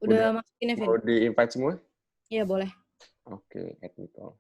Udah masukin ya, Vin? mau di-invite semua? Iya, boleh. Oke, add Nicole.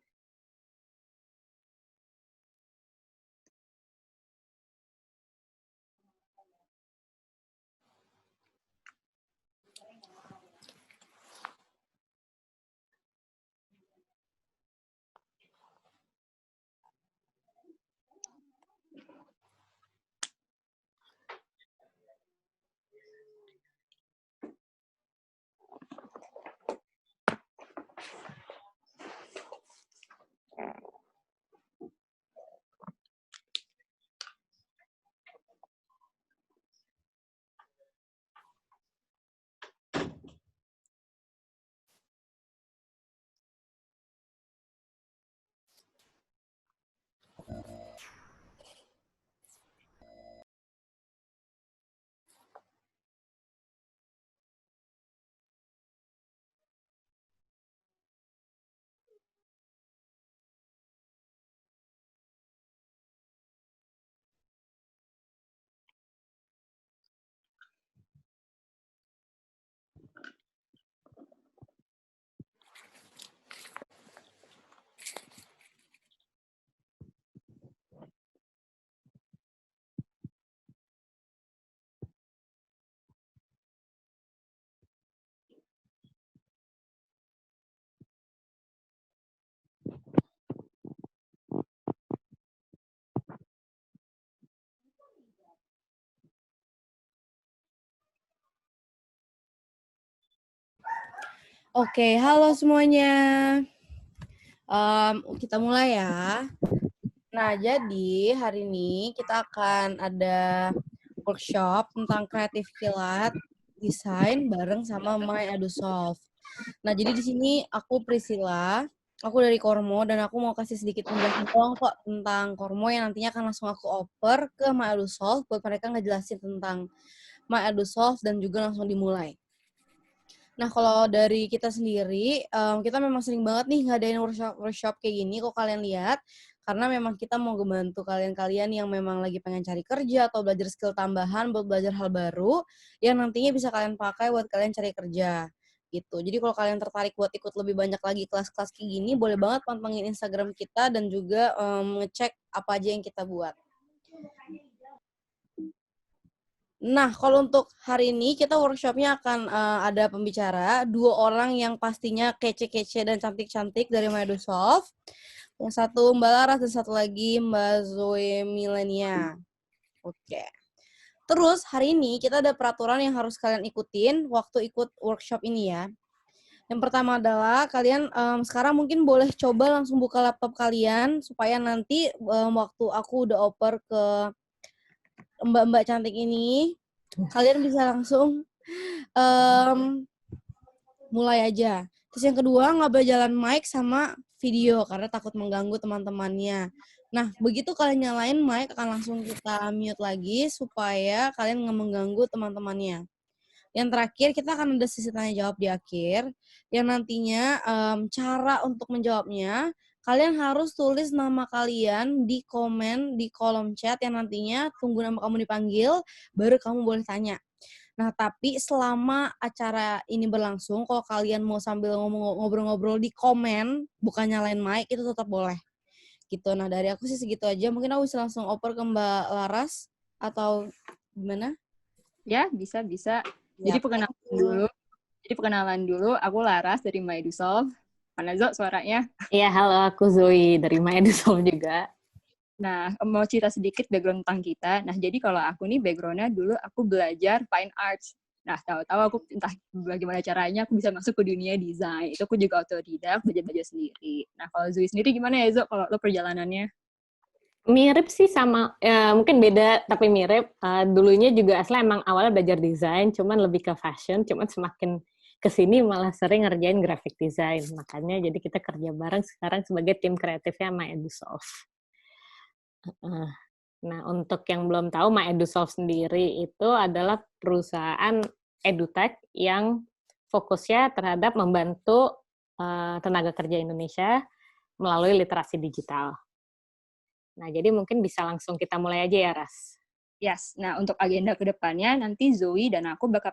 Oke, halo semuanya. Kita mulai ya. Nah, jadi hari ini kita akan ada workshop tentang creativity lab desain bareng sama My EduSolve. Nah, jadi di sini aku Priscilla, aku dari Kormo dan aku mau kasih sedikit penjelasan doang kok tentang Kormo yang nantinya akan langsung aku oper ke My EduSolve buat mereka ngejelasin tentang My EduSolve dan juga langsung dimulai. Nah, kalau dari kita sendiri, kita memang sering banget nih ngadain workshop kayak gini, kok kalian lihat. Karena memang kita mau ngebantu kalian-kalian yang memang lagi pengen cari kerja atau belajar skill tambahan buat belajar hal baru, yang nantinya bisa kalian pakai buat kalian cari kerja. Gitu. Jadi kalau kalian tertarik buat ikut lebih banyak lagi kelas-kelas kayak gini, boleh banget pantengin Instagram kita dan juga ngecek apa aja yang kita buat. Nah, kalau untuk hari ini kita workshopnya akan ada pembicara, 2 orang yang pastinya kece-kece dan cantik-cantik dari My EduSolve. Yang satu Mbak Laras dan satu lagi Mbak Zoe Milenia. Oke. Terus hari ini kita ada peraturan yang harus kalian ikutin waktu ikut workshop ini ya. Yang pertama adalah kalian sekarang mungkin boleh coba langsung buka laptop kalian supaya nanti waktu aku udah oper ke mbak-mbak cantik ini, kalian bisa langsung mulai aja. Terus yang kedua, nggak boleh jalan mic sama video karena takut mengganggu teman-temannya. Nah, begitu kalian nyalain mic, akan langsung kita mute lagi supaya kalian nggak mengganggu teman-temannya. Yang terakhir, kita akan ada sesi tanya jawab di akhir, yang nantinya cara untuk menjawabnya, kalian harus tulis nama kalian di komen di kolom chat yang nantinya tunggu nama kamu dipanggil, baru kamu boleh tanya. Nah, tapi selama acara ini berlangsung, kalau kalian mau sambil ngobrol-ngobrol di komen, bukan nyalain mic, itu tetap boleh. Gitu. Nah, dari aku sih segitu aja. Mungkin aku bisa langsung oper ke Mbak Laras, atau gimana? Ya, bisa. Ya, Jadi perkenalan dulu, aku Laras dari My EduSolve. Mana Zo suaranya? Iya, halo, aku Zoe dari My EduSolve juga. Nah, mau cerita sedikit background tentang kita. Nah, jadi kalau aku nih background-nya dulu aku belajar fine arts. Nah, tahu-tahu aku entah bagaimana caranya aku bisa masuk ke dunia desain. Itu aku juga autodidak, belajar-belajar sendiri. Nah, kalau Zoe sendiri gimana ya, Zo, kalau lo perjalanannya? Mirip sih sama, mungkin beda tapi mirip. Dulunya juga asli emang awalnya belajar desain, cuman lebih ke fashion, cuman semakin kesini malah sering ngerjain graphic design. Makanya jadi kita kerja bareng sekarang sebagai tim kreatifnya My EduSolve. Nah, untuk yang belum tahu, My EduSolve sendiri itu adalah perusahaan edutech yang fokusnya terhadap membantu tenaga kerja Indonesia melalui literasi digital. Nah, jadi mungkin bisa langsung kita mulai aja ya, Ras. Yes, nah untuk agenda ke depannya nanti Zoe dan aku bakal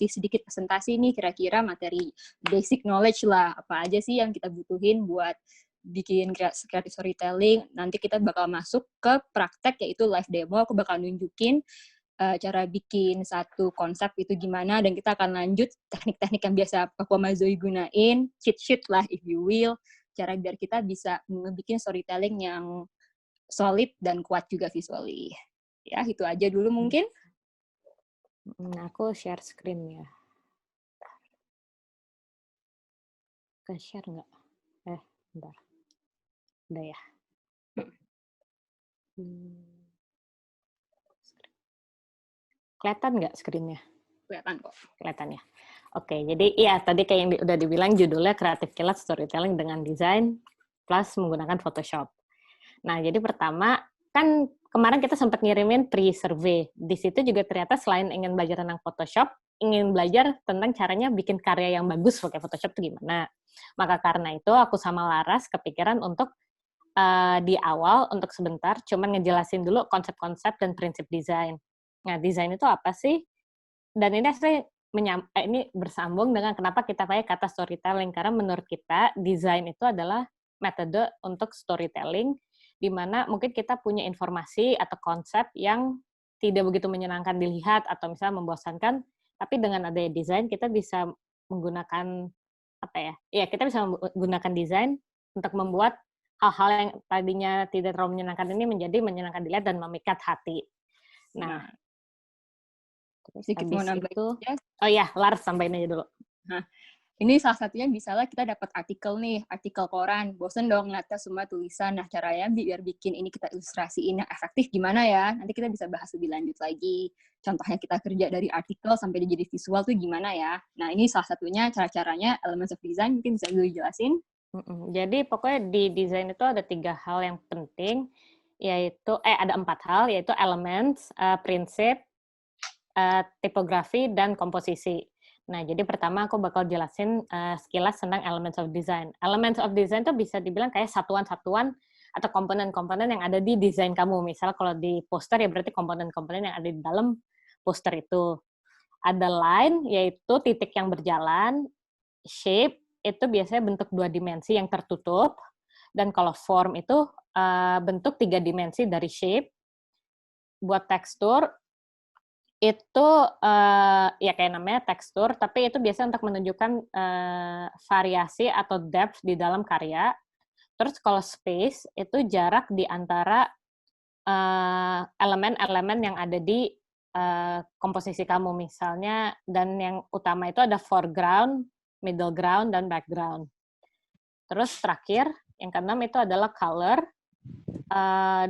sedikit presentasi nih kira-kira materi basic knowledge lah, apa aja sih yang kita butuhin buat bikin creative storytelling. Nanti kita bakal masuk ke praktek yaitu live demo, aku bakal nunjukin cara bikin satu konsep itu gimana, dan kita akan lanjut teknik-teknik yang biasa aku sama Zoe gunain, cheat sheet lah if you will, cara biar kita bisa bikin storytelling yang solid dan kuat juga visually. Ya, itu aja dulu mungkin. Aku share screen ya. Ke share nggak? Bentar. Udah ya. Kelihatan nggak screen-nya? Kelihatan kok. Kelihatan ya. Oke, jadi iya tadi kayak yang udah dibilang judulnya Creative Kilat Storytelling dengan Desain plus menggunakan Photoshop. Nah, jadi pertama kan kemarin kita sempat ngirimin pre-survey. Di situ juga ternyata selain ingin belajar tentang Photoshop, ingin belajar tentang caranya bikin karya yang bagus pakai Photoshop itu gimana. Maka karena itu aku sama Laras kepikiran untuk di awal untuk sebentar cuman ngejelasin dulu konsep-konsep dan prinsip desain. Nah, desain itu apa sih? Dan ini asli ini bersambung dengan kenapa kita pakai kata storytelling, karena menurut kita desain itu adalah metode untuk storytelling di mana mungkin kita punya informasi atau konsep yang tidak begitu menyenangkan dilihat atau misalnya membosankan, tapi dengan adanya desain kita bisa menggunakan kita bisa menggunakan desain untuk membuat hal-hal yang tadinya tidak terlalu menyenangkan ini menjadi menyenangkan dilihat dan memikat hati. Nah, sedikit mau nambah itu, ya. oh ya, Lars tambahin aja dulu. Nah, ini salah satunya misalnya kita dapat artikel koran, bosen dong ngeliatnya semua tulisan. Nah, caranya biar bikin ini kita ilustrasiin yang efektif gimana ya? Nanti kita bisa bahas lebih lanjut lagi. Contohnya kita kerja dari artikel sampai dia jadi visual tuh gimana ya? Nah, ini salah satunya cara-caranya elements of design, mungkin bisa gue jelasin. Jadi pokoknya di desain itu ada 3 hal yang penting, yaitu ada 4 hal, yaitu elements, prinsip, tipografi, dan komposisi. Nah, jadi pertama aku bakal jelasin sekilas tentang elements of design. Elements of design itu bisa dibilang kayak satuan-satuan atau komponen-komponen yang ada di desain kamu. Misal kalau di poster ya berarti komponen-komponen yang ada di dalam poster itu. Ada line, yaitu titik yang berjalan, shape, itu biasanya bentuk 2 dimensi yang tertutup, dan kalau form itu bentuk 3 dimensi dari shape. Buat tekstur, itu ya kayak namanya tekstur, tapi itu biasa untuk menunjukkan variasi atau depth di dalam karya. Terus kalau space, itu jarak di antara elemen-elemen yang ada di komposisi kamu misalnya, dan yang utama itu ada foreground, middle ground, dan background. Terus terakhir, yang keenam itu adalah color,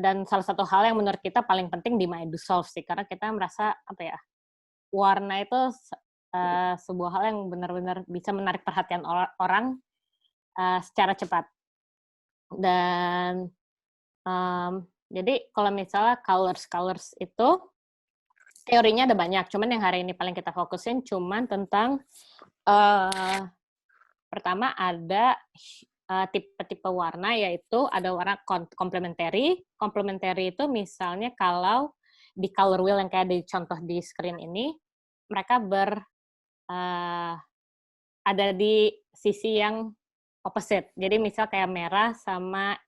dan salah satu hal yang menurut kita paling penting di My Do Solve sih, karena kita merasa warna itu sebuah hal yang benar-benar bisa menarik perhatian orang secara cepat. Dan jadi kalau misalnya colors itu teorinya ada banyak, cuman yang hari ini paling kita fokusin cuman tentang pertama ada tipe-tipe warna, yaitu ada warna complementary. Complementary itu misalnya kalau di color wheel yang kayak di contoh di screen ini, mereka ada di sisi yang opposite. Jadi misal kayak merah sama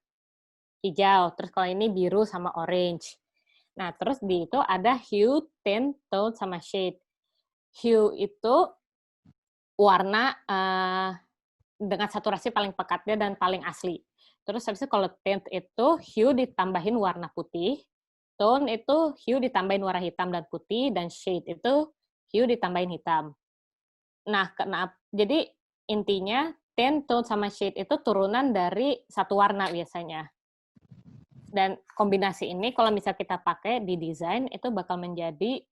hijau, terus kalau ini biru sama orange. Nah, terus di itu ada hue, tint, tone, sama shade. Hue itu warna dengan saturasi paling pekatnya dan paling asli. Terus habis itu kalau tint itu hue ditambahin warna putih, tone itu hue ditambahin warna hitam dan putih, dan shade itu hue ditambahin hitam. Nah, jadi intinya tint, tone, sama shade itu turunan dari satu warna biasanya. Dan kombinasi ini kalau misal kita pakai di desain, itu bakal menjadi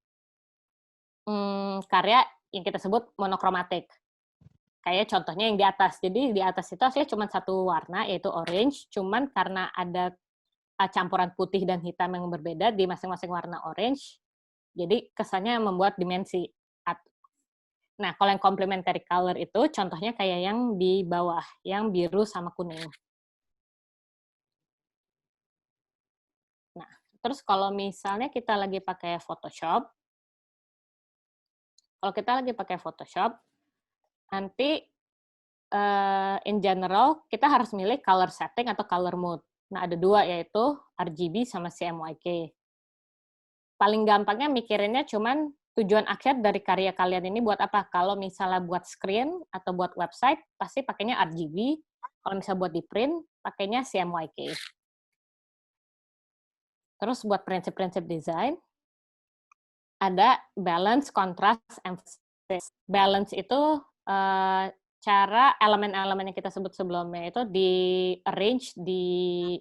karya yang kita sebut monokromatik. Kayak contohnya yang di atas. Jadi di atas itu aslinya cuma satu warna, yaitu orange. Cuman karena ada campuran putih dan hitam yang berbeda di masing-masing warna orange, jadi kesannya membuat dimensi. Nah, kalau yang complementary color itu contohnya kayak yang di bawah, yang biru sama kuning. Nah, Terus kalau misalnya kita lagi pakai Photoshop, nanti in general kita harus milih color setting atau color mode. Nah, ada 2, yaitu RGB sama CMYK. Paling gampangnya mikirinnya cuman tujuan akhir dari karya kalian ini buat apa. Kalau misalnya buat screen atau buat website, pasti pakainya RGB. Kalau misalnya buat di print, pakainya CMYK. Terus buat prinsip-prinsip desain, ada balance, contrast, emphasis. Balance itu cara elemen-elemen yang kita sebut sebelumnya itu di-arrange di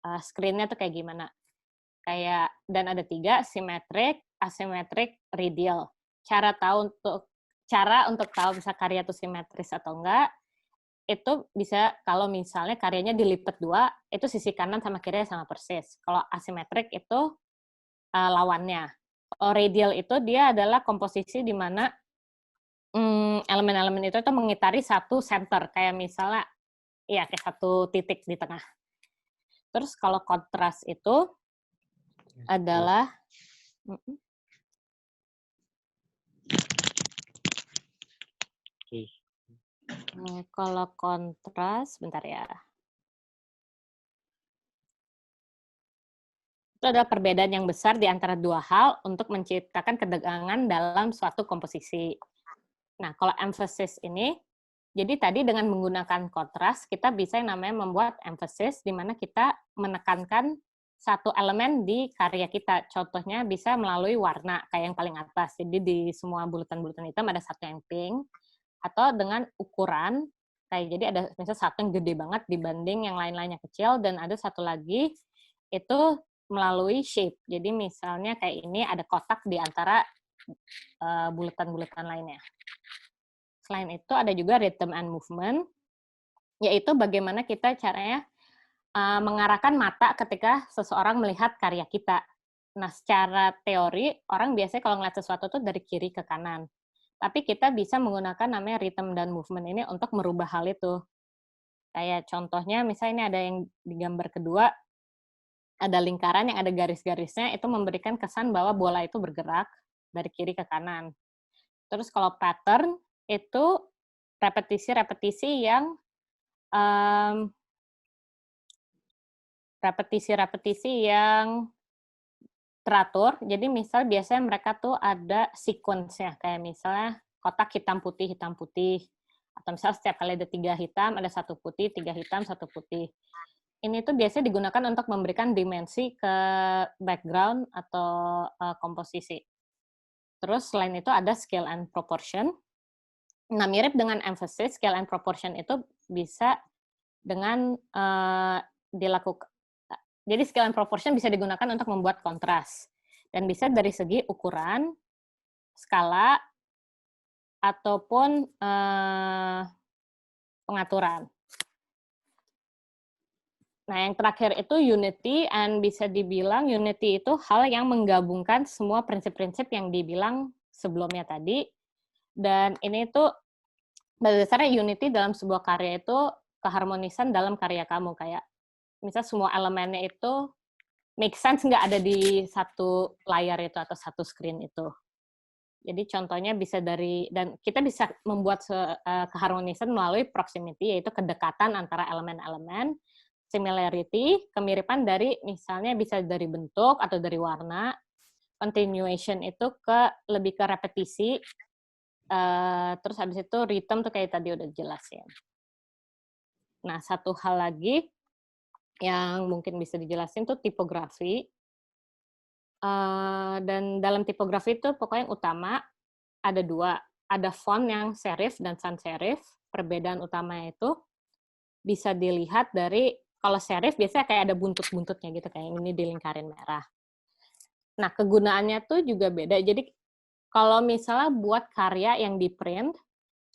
screen-nya tuh kayak gimana. Dan ada 3, symmetric, asymmetric, radial. Cara untuk tahu bisa karya itu simetris atau enggak, itu bisa kalau misalnya karyanya dilipat 2, itu sisi kanan sama kiri sama persis. Kalau asymmetric itu lawannya. Kalau radial itu dia adalah komposisi di mana elemen-elemen itu mengitari satu center, kayak misalnya kayak satu titik di tengah. Terus kalau kontras itu adalah kalau kontras, bentar ya. Itu adalah perbedaan yang besar di antara 2 hal untuk menciptakan ketegangan dalam suatu komposisi. Nah, kalau emphasis ini, jadi tadi dengan menggunakan kontras, kita bisa yang namanya membuat emphasis, di mana kita menekankan satu elemen di karya kita. Contohnya bisa melalui warna, kayak yang paling atas. Jadi di semua bulatan-bulatan hitam ada satu yang pink, atau dengan ukuran, jadi ada misalnya satu yang gede banget dibanding yang lain-lainnya kecil, dan ada satu lagi itu melalui shape. Jadi misalnya kayak ini ada kotak di antara bulatan-bulatan lainnya. Selain itu ada juga rhythm and movement, yaitu bagaimana kita caranya mengarahkan mata ketika seseorang melihat karya kita. Nah, secara teori, orang biasanya kalau ngeliat sesuatu tuh dari kiri ke kanan. Tapi kita bisa menggunakan namanya rhythm dan movement ini untuk merubah hal itu. Kayak contohnya, misalnya ini ada yang di gambar kedua, ada lingkaran yang ada garis-garisnya, itu memberikan kesan bahwa bola itu bergerak dari kiri ke kanan. Terus kalau pattern, itu repetisi-repetisi yang teratur. Jadi misal biasanya mereka tuh ada sequence-nya, kayak misalnya kotak hitam putih, atau misalnya setiap kali ada 3 hitam, ada 1 putih, 3 hitam, 1 putih. Ini tuh biasanya digunakan untuk memberikan dimensi ke background atau komposisi. Terus selain itu ada scale and proportion. Nah, mirip dengan emphasis, scale and proportion itu bisa dengan dilakukan. Jadi scale and proportion bisa digunakan untuk membuat kontras. Dan bisa dari segi ukuran, skala, ataupun pengaturan. Nah, yang terakhir itu unity, and bisa dibilang unity itu hal yang menggabungkan semua prinsip-prinsip yang dibilang sebelumnya tadi. Dan ini tuh, pada dasarnya unity dalam sebuah karya itu keharmonisan dalam karya kamu. Kayak, misal semua elemennya itu make sense nggak ada di satu layar itu atau satu screen itu. Jadi contohnya bisa dan kita bisa membuat keharmonisan melalui proximity, yaitu kedekatan antara elemen-elemen. Similarity, kemiripan dari misalnya bisa dari bentuk atau dari warna. Continuation itu lebih ke repetisi. Terus habis itu rhythm tuh kayak tadi udah jelasin. Nah, satu hal lagi yang mungkin bisa dijelasin tuh tipografi. Dan dalam tipografi itu pokoknya yang utama ada 2. Ada font yang serif dan sans serif. Perbedaan utamanya itu bisa dilihat dari, kalau serif biasanya kayak ada buntut-buntutnya gitu, kayak ini dilingkarin merah. Nah, kegunaannya tuh juga beda. Jadi, kalau misalnya buat karya yang di print,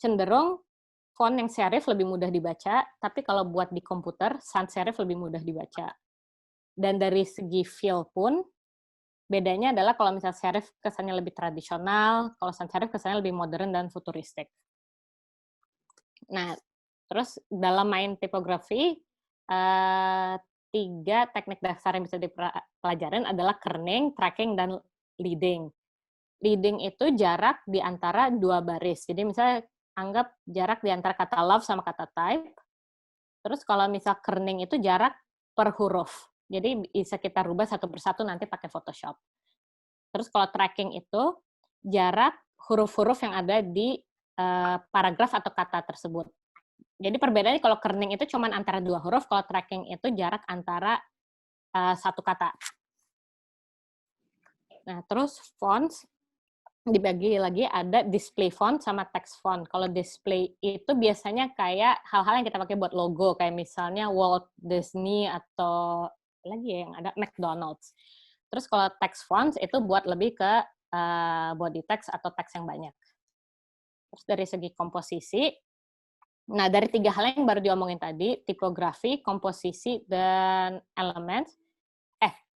cenderung font yang serif lebih mudah dibaca, tapi kalau buat di komputer, sans serif lebih mudah dibaca. Dan dari segi feel pun, bedanya adalah kalau misalnya serif kesannya lebih tradisional, kalau sans serif kesannya lebih modern dan futuristik. Nah, terus dalam main tipografi, 3 teknik dasar yang bisa dipelajarin adalah kerning, tracking, dan leading. Leading itu jarak di antara 2 baris. Jadi misalnya anggap jarak di antara kata love sama kata type. Terus kalau misal kerning itu jarak per huruf. Jadi bisa kita rubah satu persatu nanti pakai Photoshop. Terus kalau tracking itu jarak huruf-huruf yang ada di paragraf atau kata tersebut. Jadi perbedaannya kalau kerning itu cuma antara 2 huruf, kalau tracking itu jarak antara satu kata. Nah, terus fonts dibagi lagi ada display font sama text font. Kalau display itu biasanya kayak hal-hal yang kita pakai buat logo, kayak misalnya Walt Disney atau lagi ya yang ada McDonald's. Terus kalau text fonts itu buat lebih ke body text atau teks yang banyak. Terus dari segi komposisi, nah dari 3 hal yang baru diomongin tadi, tipografi, komposisi, dan elements,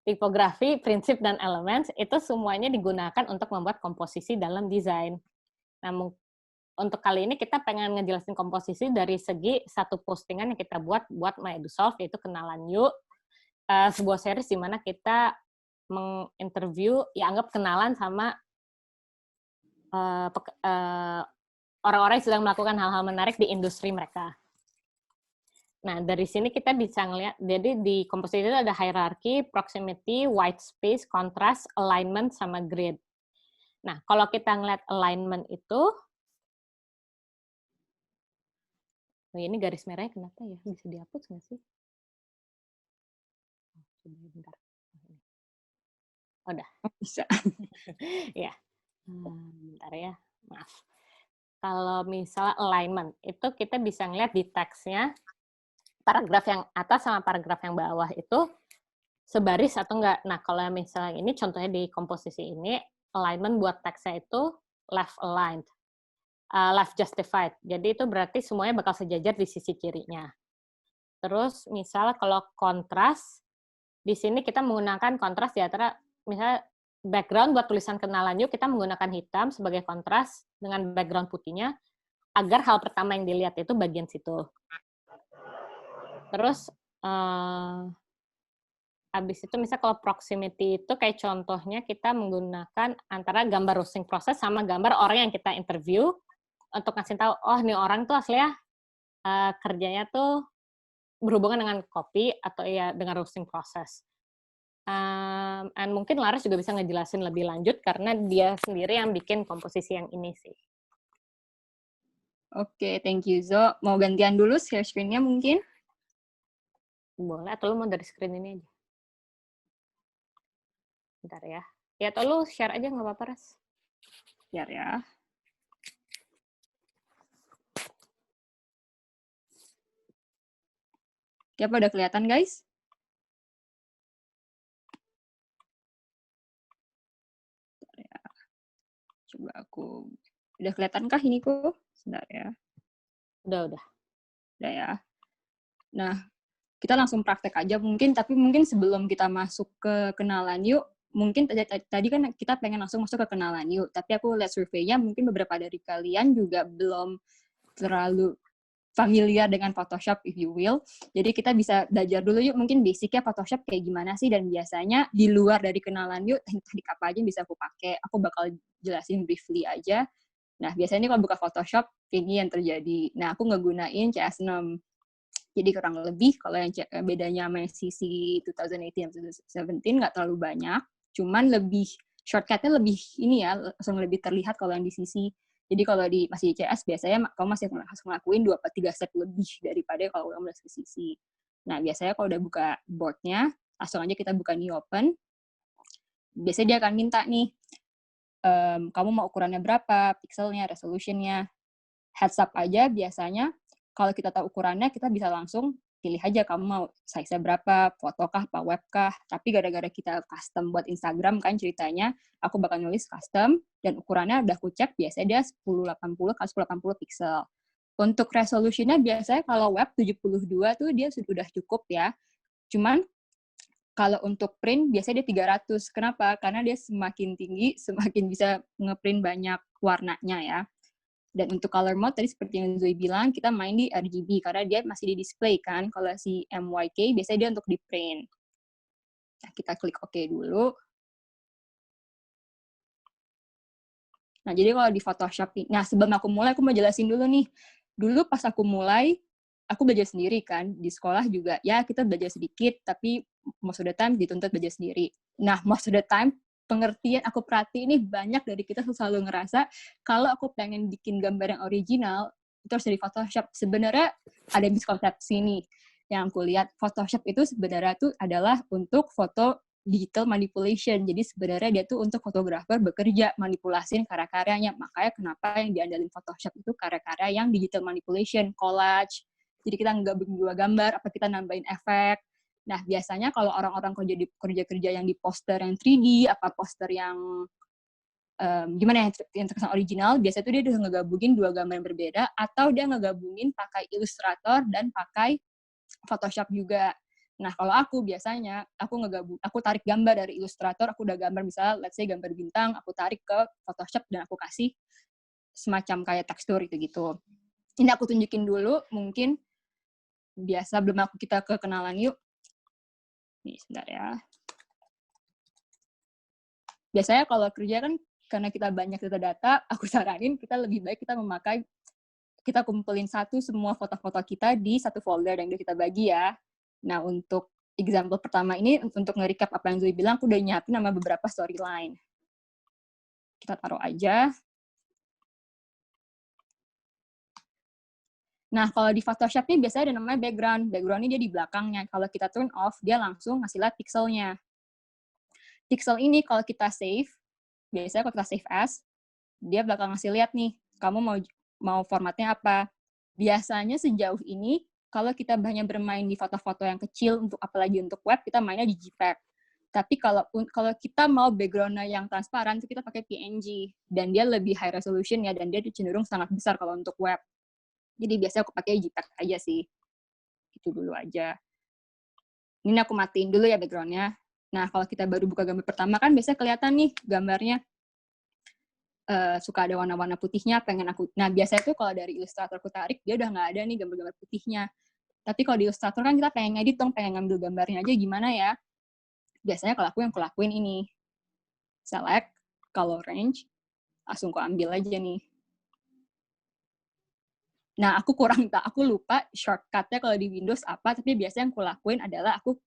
tipografi, prinsip, dan elements, itu semuanya digunakan untuk membuat komposisi dalam desain. Nah, untuk kali ini kita pengen ngejelasin komposisi dari segi satu postingan yang kita buat My EduSolve, yaitu Kenalan Yuk, sebuah series di mana kita menginterview, ya anggap kenalan sama orang-orang yang sedang melakukan hal-hal menarik di industri mereka. Nah, dari sini kita bisa ngelihat, jadi di komposisi itu ada hierarchy, proximity, white space, contrast, alignment, sama grid. Nah, kalau kita ngelihat alignment itu, ini garis merahnya kenapa ya? Bisa dihapus nggak sih? Coba bentar. Udah. Bisa. Ya. Bentar ya, maaf. Kalau misalnya alignment, itu kita bisa ngelihat di teksnya, paragraf yang atas sama paragraf yang bawah itu sebaris atau enggak. Nah, kalau misalnya ini contohnya di komposisi ini, alignment buat teksnya itu left aligned, left justified. Jadi itu berarti semuanya bakal sejajar di sisi kirinya. Terus misalnya kalau kontras, di sini kita menggunakan kontras di antara, misalnya background buat tulisan Kenalan Yuk, kita menggunakan hitam sebagai kontras dengan background putihnya, agar hal pertama yang dilihat itu bagian situ. Terus, habis itu misalnya kalau proximity itu kayak contohnya kita menggunakan antara gambar roasting proses sama gambar orang yang kita interview untuk ngasih tahu, oh nih orang tuh aslinya kerjanya tuh berhubungan dengan kopi atau ya dengan roasting proses. And mungkin Laras juga bisa ngejelasin lebih lanjut karena dia sendiri yang bikin komposisi yang ini sih. Oke, thank you Zo. Mau gantian dulu share screen-nya mungkin? Boleh, atau lu mau dari screen ini aja? Bentar ya. Ya, atau lu share aja, nggak apa-apa, Ras. Biar ya. Oke, apa udah kelihatan, guys? Bentar ya. Coba aku... Udah kelihatankah ini kok? Sebentar ya. Udah. Udah ya. Nah, kita langsung praktek aja mungkin, tapi mungkin sebelum kita masuk ke Kenalan Yuk, mungkin tadi kan kita pengen langsung masuk ke Kenalan Yuk, tapi aku lihat surveinya mungkin beberapa dari kalian juga belum terlalu familiar dengan Photoshop, if you will. Jadi kita bisa belajar dulu yuk, mungkin basicnya Photoshop kayak gimana sih, dan biasanya di luar dari Kenalan Yuk, teknik apa aja yang bisa aku pakai. Aku bakal jelasin briefly aja. Nah, biasanya kalau buka Photoshop, ini yang terjadi. Nah, aku ngegunain CS6. Jadi kurang lebih, kalau yang bedanya sama CC 2018 dan 2017 nggak terlalu banyak, cuman lebih, shortcut-nya lebih ini ya, langsung lebih terlihat kalau yang di CC. Jadi kalau masih di CS, biasanya kamu masih harus ngelakuin 2-3 step lebih daripada kalau kamu udah ke CC. Nah, biasanya kalau udah buka board-nya, langsung aja kita buka new open, biasanya dia akan minta nih, kamu mau ukurannya berapa, pixelnya, resolution-nya. Heads up aja biasanya, kalau kita tahu ukurannya, kita bisa langsung pilih aja kamu mau size-nya berapa, foto kah, apa web kah. Tapi gara-gara kita custom buat Instagram kan ceritanya, aku bakal nulis custom, dan ukurannya udah aku cek, biasanya dia 1080 x 1080 pixel. Untuk resolution-nya biasanya kalau web 72 tuh dia sudah cukup ya. Cuman kalau untuk print biasanya dia 300. Kenapa? Karena dia semakin tinggi, semakin bisa ngeprint banyak warnanya ya. Dan untuk color mode tadi seperti yang Zoe bilang, kita main di RGB karena dia masih di display kan. Kalau si MYK biasanya dia untuk di print. Nah, kita klik OK dulu. Nah, jadi kalau di Photoshop ini, nah sebelum aku mulai, aku mau jelasin dulu nih. Dulu pas aku mulai, aku belajar sendiri kan. Di sekolah juga, ya kita belajar sedikit, tapi most of the time dituntut belajar sendiri. Nah, most of the time, pengertian aku perhatiin ini banyak dari kita selalu ngerasa, kalau aku pengen bikin gambar yang original, itu harus dari Photoshop. Sebenarnya ada miskonsepsi nih. Yang aku lihat, Photoshop itu sebenarnya tuh adalah untuk foto digital manipulation. Jadi sebenarnya dia tuh untuk fotografer bekerja manipulasiin karya-karyanya. Makanya kenapa yang diandalin Photoshop itu karya-karya yang digital manipulation, collage. Jadi kita nggak dua gambar, apa kita nambahin efek. Nah, biasanya kalau orang-orang kerja yang di poster yang 3D, apa poster yang gimana yang terkesan original, biasanya tuh dia udah ngegabungin dua gambar yang berbeda, atau dia ngegabungin pakai Illustrator dan pakai Photoshop juga. Nah, kalau aku biasanya, aku tarik gambar dari Illustrator, aku udah gambar misalnya, let's say gambar bintang, aku tarik ke Photoshop dan aku kasih semacam kayak tekstur gitu. Ini aku tunjukin dulu, mungkin biasa belum kita kenalan yuk. Nih, sebentar ya. Biasanya kalau kerja kan, karena kita banyak data-data, aku saranin kita lebih baik kita kumpulin semua foto-foto kita di satu folder yang udah kita bagi ya. Nah, untuk example pertama ini, untuk nge-recap apa yang Zoe bilang, aku udah nyiapin nama beberapa storyline. Kita taruh aja. Nah, kalau di Photoshop ini biasanya ada namanya background. Background ini dia di belakangnya. Kalau kita turn off, dia langsung ngasih lihat pixelnya. Pixel ini kalau kita save, biasanya kalau kita save as, dia bakal ngasih lihat nih, kamu mau formatnya apa. Biasanya sejauh ini, kalau kita banyak bermain di foto-foto yang kecil, apalagi untuk web, kita mainnya di JPEG. Tapi kalau kita mau background-nya yang transparan, itu kita pakai PNG. Dan dia lebih high resolution ya, dan dia cenderung sangat besar kalau untuk web. Jadi biasanya aku pakai JPEG aja sih. Itu dulu aja. Ini aku matiin dulu ya background-nya. Nah, kalau kita baru buka gambar pertama kan biasanya kelihatan nih gambarnya. Suka ada warna-warna putihnya, nah biasanya tuh kalau dari Illustrator aku tarik, dia udah nggak ada nih gambar-gambar putihnya. Tapi kalau di Illustrator kan kita pengen ngedit dong, pengen ngambil gambarnya aja gimana ya. Biasanya kalau aku yang kulakuin ini, select, color range, langsung aku ambil aja nih. Nah, aku lupa shortcut-nya kalau di Windows apa, tapi biasanya yang kulakuin adalah aku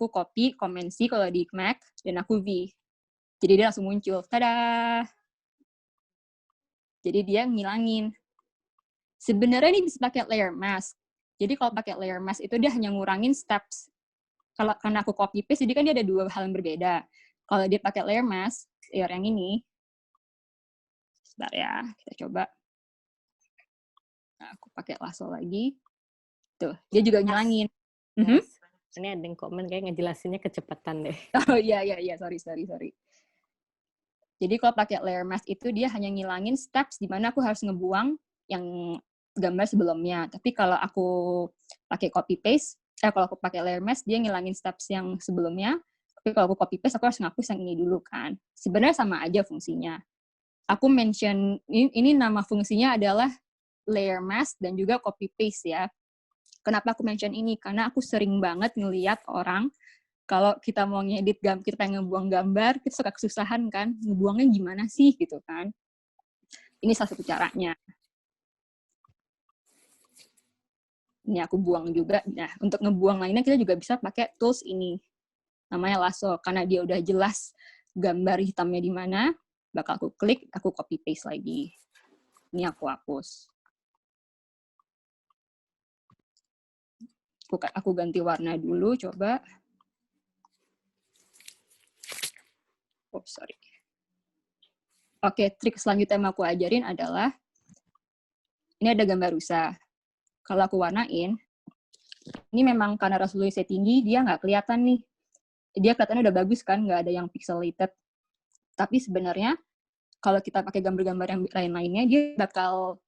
copy, Command C kalau di Mac, dan aku V. Jadi dia langsung muncul. Tada! Jadi dia ngilangin. Sebenarnya ini bisa pakai layer mask. Jadi kalau pakai layer mask itu dia hanya ngurangin steps. Karena aku copy paste, jadi kan dia ada dua hal yang berbeda. Kalau dia pakai layer mask, layer yang ini, sebentar ya, kita coba. Nah, aku pakai lasso lagi. Tuh, dia juga ngilangin. Ini ada yang komen kayak ngejelasinnya kecepatan deh. Oh iya, sorry. Jadi kalau pakai layer mask itu dia hanya ngilangin steps di mana aku harus ngebuang yang gambar sebelumnya. Tapi kalau aku pakai copy paste, kalau aku pakai layer mask dia ngilangin steps yang sebelumnya. Tapi kalau aku copy paste aku harus ngapus yang ini dulu kan. Sebenarnya sama aja fungsinya. Aku mention ini nama fungsinya adalah layer mask dan juga copy paste ya. Kenapa aku mention ini? Karena aku sering banget ngelihat orang kalau kita mau ngedit kita pengen ngebuang gambar, kita suka kesusahan kan, ngebuangnya gimana sih gitu kan. Ini salah satu caranya. Ini aku buang juga. Nah, untuk ngebuang lainnya kita juga bisa pakai tools ini. Namanya lasso, karena dia udah jelas gambar hitamnya di mana, bakal aku klik, aku copy paste lagi. Ini aku hapus. Aku ganti warna dulu, coba. Oh, sorry. Oke, trik selanjutnya yang aku ajarin adalah, ini ada gambar rusa. Kalau aku warnain, ini memang karena resolusi tinggi, dia nggak kelihatan nih. Dia kelihatannya udah bagus kan, nggak ada yang pixelated. Tapi sebenarnya, kalau kita pakai gambar-gambar yang lain-lainnya, dia bakal,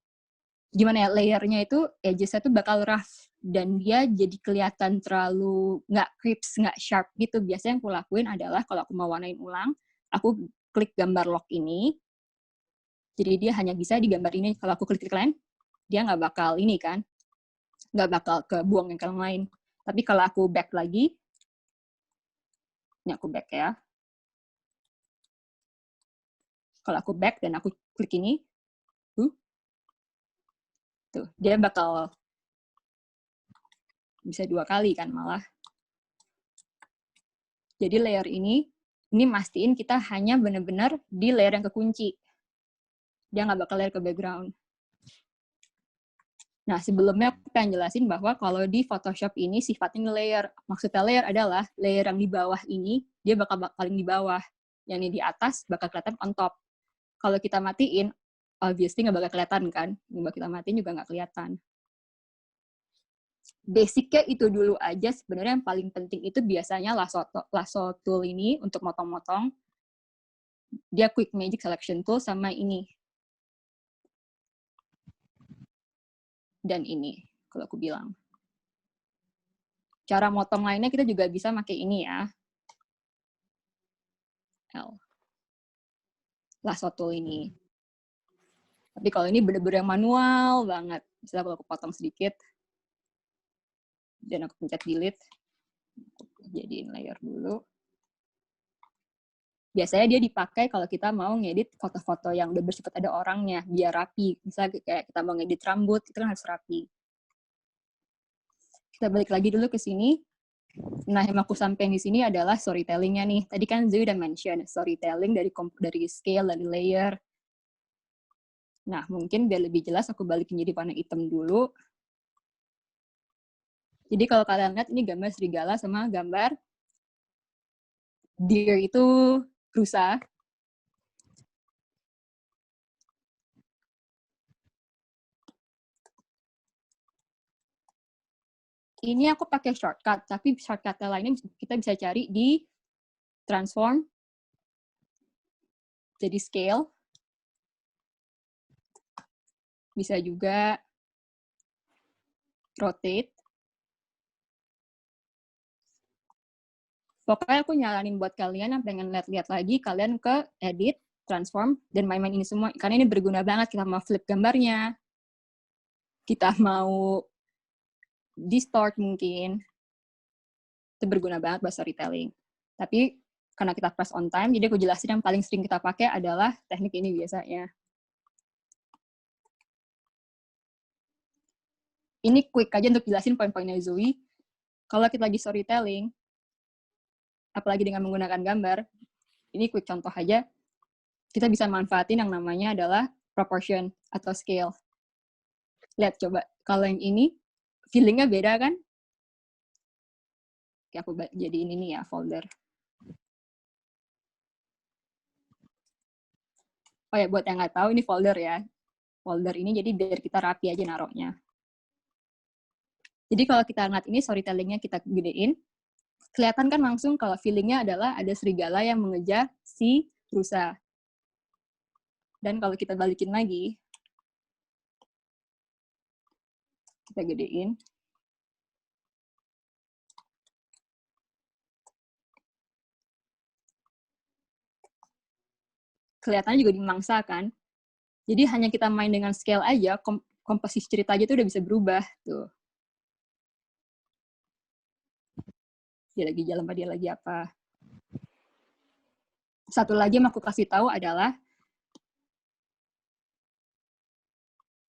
gimana ya, layernya itu, edges-nya tuh bakal rough. Dan dia jadi kelihatan terlalu, nggak crisp, nggak sharp gitu. Biasanya yang aku lakuin adalah, kalau aku mau warnain ulang, aku klik gambar lock ini, Jadi dia hanya bisa di gambar ini. Kalau aku klik lain, dia nggak bakal ini kan, nggak bakal kebuang yang lain. Tapi kalau aku back lagi, ini aku back ya. Kalau aku back dan aku klik ini, tuh dia bakal bisa 2 kali kan malah. Jadi layer ini mastiin kita hanya benar-benar di layer yang kekunci. Dia nggak bakal layer ke background. Nah, sebelumnya aku pengen jelasin bahwa kalau di Photoshop ini sifatnya layer. Maksudnya layer adalah layer yang di bawah ini, dia bakal paling di bawah. Yang ini di atas bakal kelihatan on top. Kalau kita matiin, obviously nggak bakal kelihatan kan. Yang kita matiin juga nggak kelihatan. Basicnya itu dulu aja. Sebenarnya yang paling penting itu biasanya lasso tool ini untuk motong-motong. Dia quick magic selection tool sama ini. Dan ini, kalau aku bilang. Cara motong lainnya kita juga bisa pakai ini ya. Lasso tool ini. Tapi kalau ini bener-bener yang manual banget. Misalnya kalau aku potong sedikit, dan aku pencet delete, jadiin layer dulu. Biasanya dia dipakai kalau kita mau ngedit foto-foto yang udah bersifat ada orangnya, biar rapi. Misalnya kayak kita mau ngedit rambut, itu kan harus rapi. Kita balik lagi dulu ke sini. Nah, yang aku sampein di sini adalah storytelling-nya nih. Tadi kan Zoe udah mention storytelling dari scale, dari layer. Nah, mungkin biar lebih jelas aku balikin jadi warna hitam dulu. Jadi kalau kalian lihat ini gambar serigala sama gambar deer itu rusa. Ini aku pakai shortcut, tapi shortcut lainnya kita bisa cari di transform, jadi scale. Bisa juga rotate. Pokoknya aku nyaranin buat kalian yang pengen lihat-lihat lagi, kalian ke edit, transform, dan main-main ini semua. Karena ini berguna banget. Kita mau flip gambarnya, kita mau distort mungkin. Itu berguna banget buat storytelling. Tapi karena kita press on time, jadi aku jelasin yang paling sering kita pakai adalah teknik ini biasanya. Ini quick aja untuk jelasin poin-poinnya Zoe. Kalau kita lagi storytelling, apalagi dengan menggunakan gambar, ini quick contoh aja, kita bisa manfaatin yang namanya adalah proportion atau scale. Lihat coba, kalau yang ini, feeling-nya beda kan? Oke, aku jadiin ini ya, folder. Oh ya, buat yang nggak tahu, ini folder ya. Folder ini jadi biar kita rapi aja naruhnya. Jadi kalau kita lihat ini, storytelling-nya kita gedein, kelihatan kan langsung kalau feeling-nya adalah ada serigala yang mengejar si rusa. Dan kalau kita balikin lagi, kita gedein. Kelihatannya juga dimangsa kan. Jadi hanya kita main dengan scale aja, komposisi cerita aja tuh udah bisa berubah. Tuh. Dia lagi jalan apa, dia lagi apa. Satu lagi yang aku kasih tahu adalah,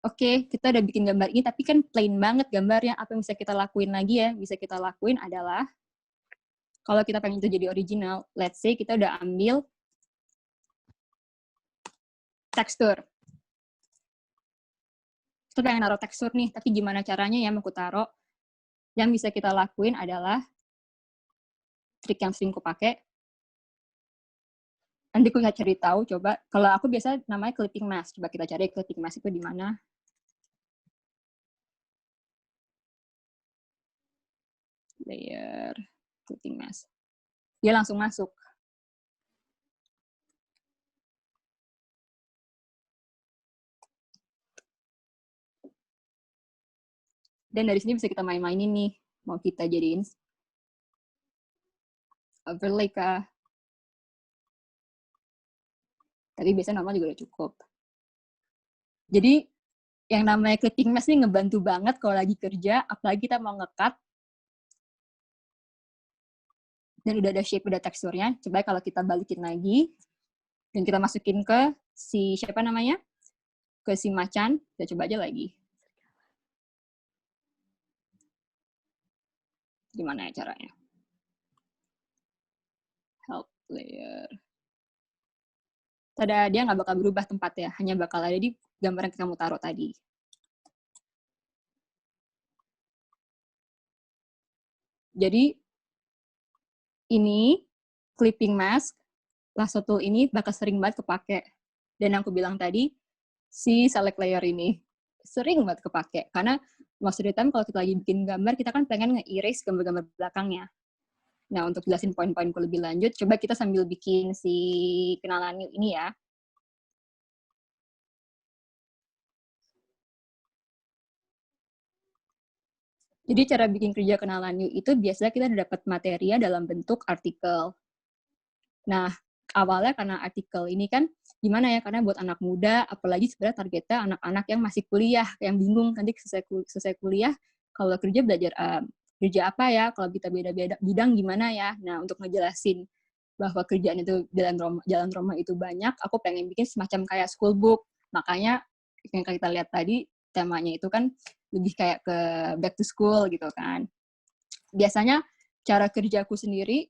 oke, kita udah bikin gambar ini, tapi kan plain banget gambarnya. Apa yang bisa kita lakuin lagi ya? Bisa kita lakuin adalah, kalau kita pengen itu jadi original, let's say kita udah ambil tekstur. Kita pengen naruh tekstur nih, tapi gimana caranya ya aku taruh? Yang bisa kita lakuin adalah, trik yang sering aku pakai, nanti aku cari tahu, coba. Kalau aku biasa namanya clipping mask. Coba kita cari clipping mask itu di mana. Layer, clipping mask. Dia langsung masuk. Dan dari sini bisa kita main-mainin nih. Mau kita jadiin overlay kah? Tapi biasanya normal juga udah cukup. Jadi yang namanya clipping mask ini ngebantu banget kalau lagi kerja, apalagi kita mau nge-cut dan udah ada shape, udah teksturnya. Coba kalau kita balikin lagi dan kita masukin ke si siapa namanya? Ke si macan, kita coba aja lagi. Gimana ya caranya? Help layer. Tada, dia nggak bakal berubah tempatnya, hanya bakal ada di gambar yang kamu taruh tadi. Jadi, ini clipping mask, lasso tool ini bakal sering banget kepake. Dan yang aku bilang tadi, si select layer ini sering banget kepake. Karena most of the time kalau kita lagi bikin gambar, kita kan pengen nge-erase gambar-gambar belakangnya. Nah, untuk jelasin poin-poinku lebih lanjut, coba kita sambil bikin si kenalan new ini ya. Jadi cara bikin kerja kenalan new itu biasanya kita dapat materinya dalam bentuk artikel. Nah, awalnya karena artikel ini kan gimana ya, karena buat anak muda, apalagi sebenarnya targetnya anak-anak yang masih kuliah, yang bingung nanti selesai kuliah, kalau kerja belajar kerja apa ya, kalau kita beda-beda bidang gimana ya. Nah, untuk ngejelasin bahwa kerjaan itu jalan Roma itu banyak, aku pengen bikin semacam kayak school book. Makanya yang kita lihat tadi, temanya itu kan lebih kayak ke back to school gitu kan. Biasanya cara kerjaku sendiri,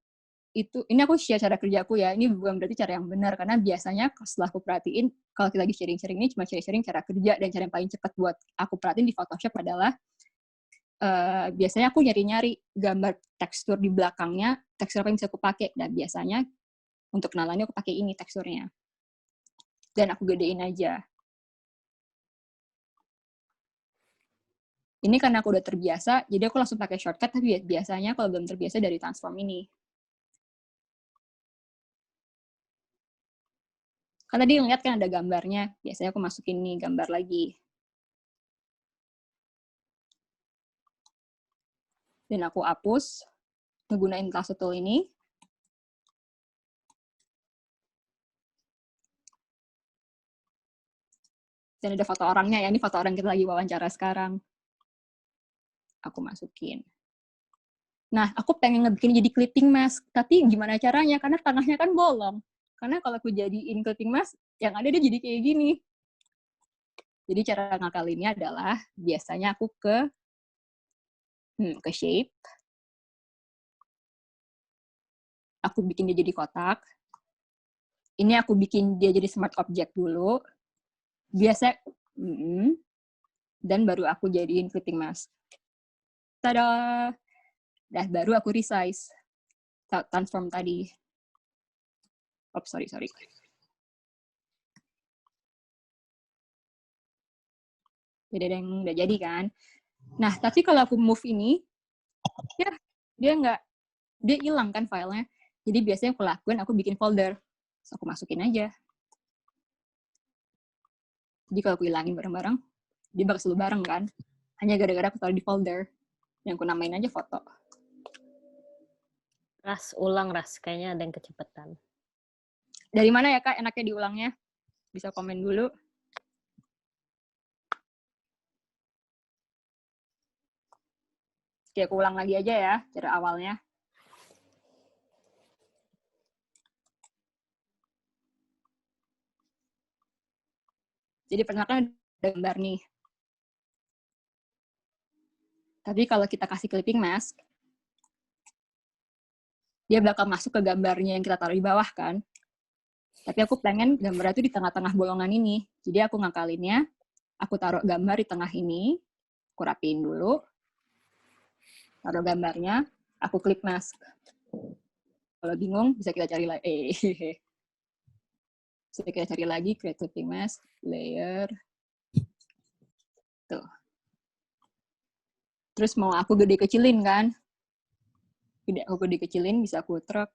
ini aku share cara kerjaku ya, ini bukan berarti cara yang benar, karena biasanya setelah aku perhatiin, kalau kita lagi sharing-sharing ini cuma sharing-sharing cara kerja, dan cara yang paling cepat buat aku perhatiin di Photoshop adalah, biasanya aku nyari-nyari gambar tekstur di belakangnya, tekstur apa yang bisa aku pakai, dan biasanya untuk kenalannya aku pakai ini teksturnya. Dan aku gedein aja. Ini karena aku udah terbiasa, jadi aku langsung pakai shortcut, tapi biasanya kalau belum terbiasa dari transform ini. Kan tadi ngeliat kan ada gambarnya, biasanya aku masukin nih gambar lagi. Dan aku hapus, ngegunain lasso tool ini. Dan ada foto orangnya ya, ini foto orang kita lagi wawancara sekarang. Aku masukin. Nah, aku pengen ngebikin jadi clipping mask, tapi gimana caranya? Karena tengahnya kan bolong. Karena kalau aku jadiin clipping mask, yang ada dia jadi kayak gini. Jadi cara ngakalinnya adalah, biasanya aku ke shape. Aku bikin dia jadi kotak. Ini aku bikin dia jadi smart object dulu. Biasa, dan baru aku jadiin clipping mask. Tada! Dah, baru aku resize. Transform tadi. Oh, sorry. Beda yang udah jadi kan. Nah, tapi kalau aku move ini, ya dia hilang kan filenya. Jadi biasanya aku lakuin, aku bikin folder. Terus aku masukin aja. Jadi kalau aku hilangin bareng-bareng, dia bakal selalu bareng kan. Hanya gara-gara aku taruh di folder. Yang aku namain aja foto. Ulang, kayaknya ada yang kecepatan. Dari mana ya, Kak, enaknya diulangnya? Bisa komen dulu. Oke, aku ulang lagi aja ya, cara awalnya. Jadi perkenalkan ada gambar nih. Tapi kalau kita kasih clipping mask, dia bakal masuk ke gambarnya yang kita taruh di bawah kan. Tapi aku pengen gambarnya itu di tengah-tengah bolongan ini. Jadi aku ngakalinnya, aku taruh gambar di tengah ini, aku rapiin dulu, taruh gambarnya, aku klik mask. Kalau bingung, bisa kita cari lagi. Bisa kita cari lagi, create clipping mask, layer. Tuh. Terus mau aku gede-kecilin kan? Aku gede-kecilin, bisa aku truk.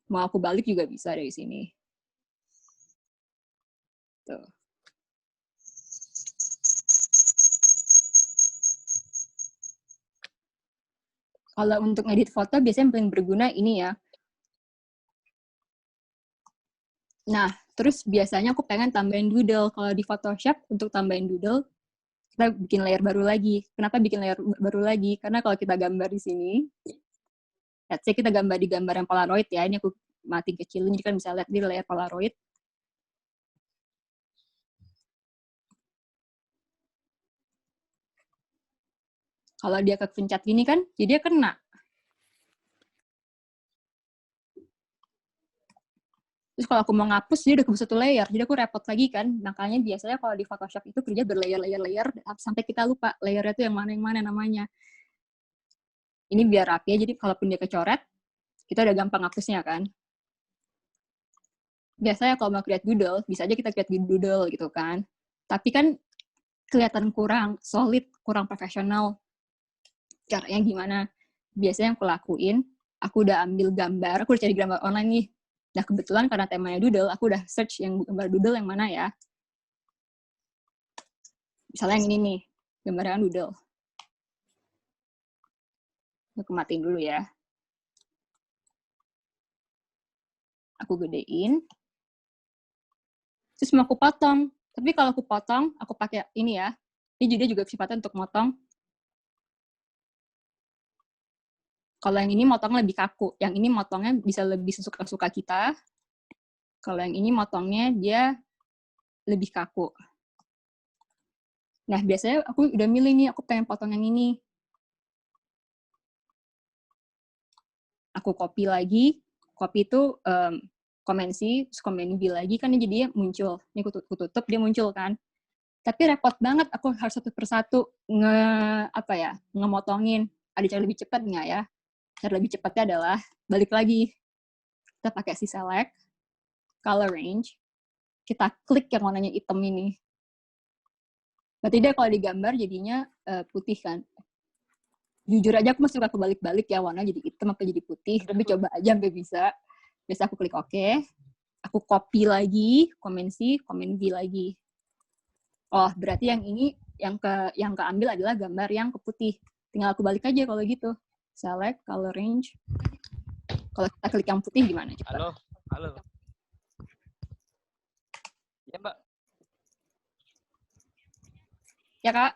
Mau aku balik juga bisa dari sini. Tuh. Kalau untuk edit foto, biasanya yang paling berguna ini ya. Nah, Terus biasanya aku pengen tambahin doodle. Kalau di Photoshop untuk tambahin doodle, kita bikin layer baru lagi. Kenapa bikin layer baru lagi? Karena kalau kita gambar di sini, let's say kita gambar di gambar yang Polaroid ya, ini aku mati kecilin, jadi kan bisa lihat di layer Polaroid. Kalau dia kepencet gini kan, jadi dia kena. Terus kalau aku mau ngapus, dia udah keburu satu layer. Jadi aku repot lagi kan. Makanya biasanya kalau di Photoshop itu kerja berlayer-layer-layer sampai kita lupa layernya itu yang mana namanya. Ini biar rapi ya, jadi kalaupun dia kecoret, kita udah gampang ngapusnya kan. Biasanya kalau mau create doodle, bisa aja kita create doodle gitu kan. Tapi kan kelihatan kurang solid, kurang profesional. Caranya gimana? Biasanya yang aku lakuin, aku udah ambil gambar, aku udah cari gambar online nih. Nah, kebetulan karena temanya doodle, aku udah search yang gambar doodle yang mana ya. Misalnya yang ini nih, gambarnya kan doodle. Aku matiin dulu ya. Aku gedein. Terus mau aku potong. Tapi kalau aku potong, aku pakai ini ya. Ini juga sifatnya untuk motong. Kalau yang ini motongnya lebih kaku. Yang ini motongnya bisa lebih sesuka-suka kita. Kalau yang ini motongnya dia lebih kaku. Nah, biasanya aku udah milih nih, aku pengen potong yang ini. Aku copy lagi. Copy itu Command C, terus Command V lagi, kan jadinya muncul. Ini aku tutup, dia muncul kan. Tapi repot banget, aku harus satu persatu ngemotongin. Ada cara lebih cepat nggak ya? Cara lebih cepatnya adalah, balik lagi. Kita pakai si select, color range, kita klik yang warnanya hitam ini. Berarti dia kalau digambar jadinya putih kan. Jujur aja aku masih suka kebalik-balik ya, warna jadi hitam apa jadi putih, tapi coba aja sampai bisa. Biasa aku klik OK, aku copy lagi, Command C, Command V lagi. Oh, berarti yang ini yang keambil adalah gambar yang ke putih. Tinggal aku balik aja kalau gitu. Select, color range. Kalau kita klik yang putih gimana? Coba. Halo. Ya, Mbak. Ya, Kak.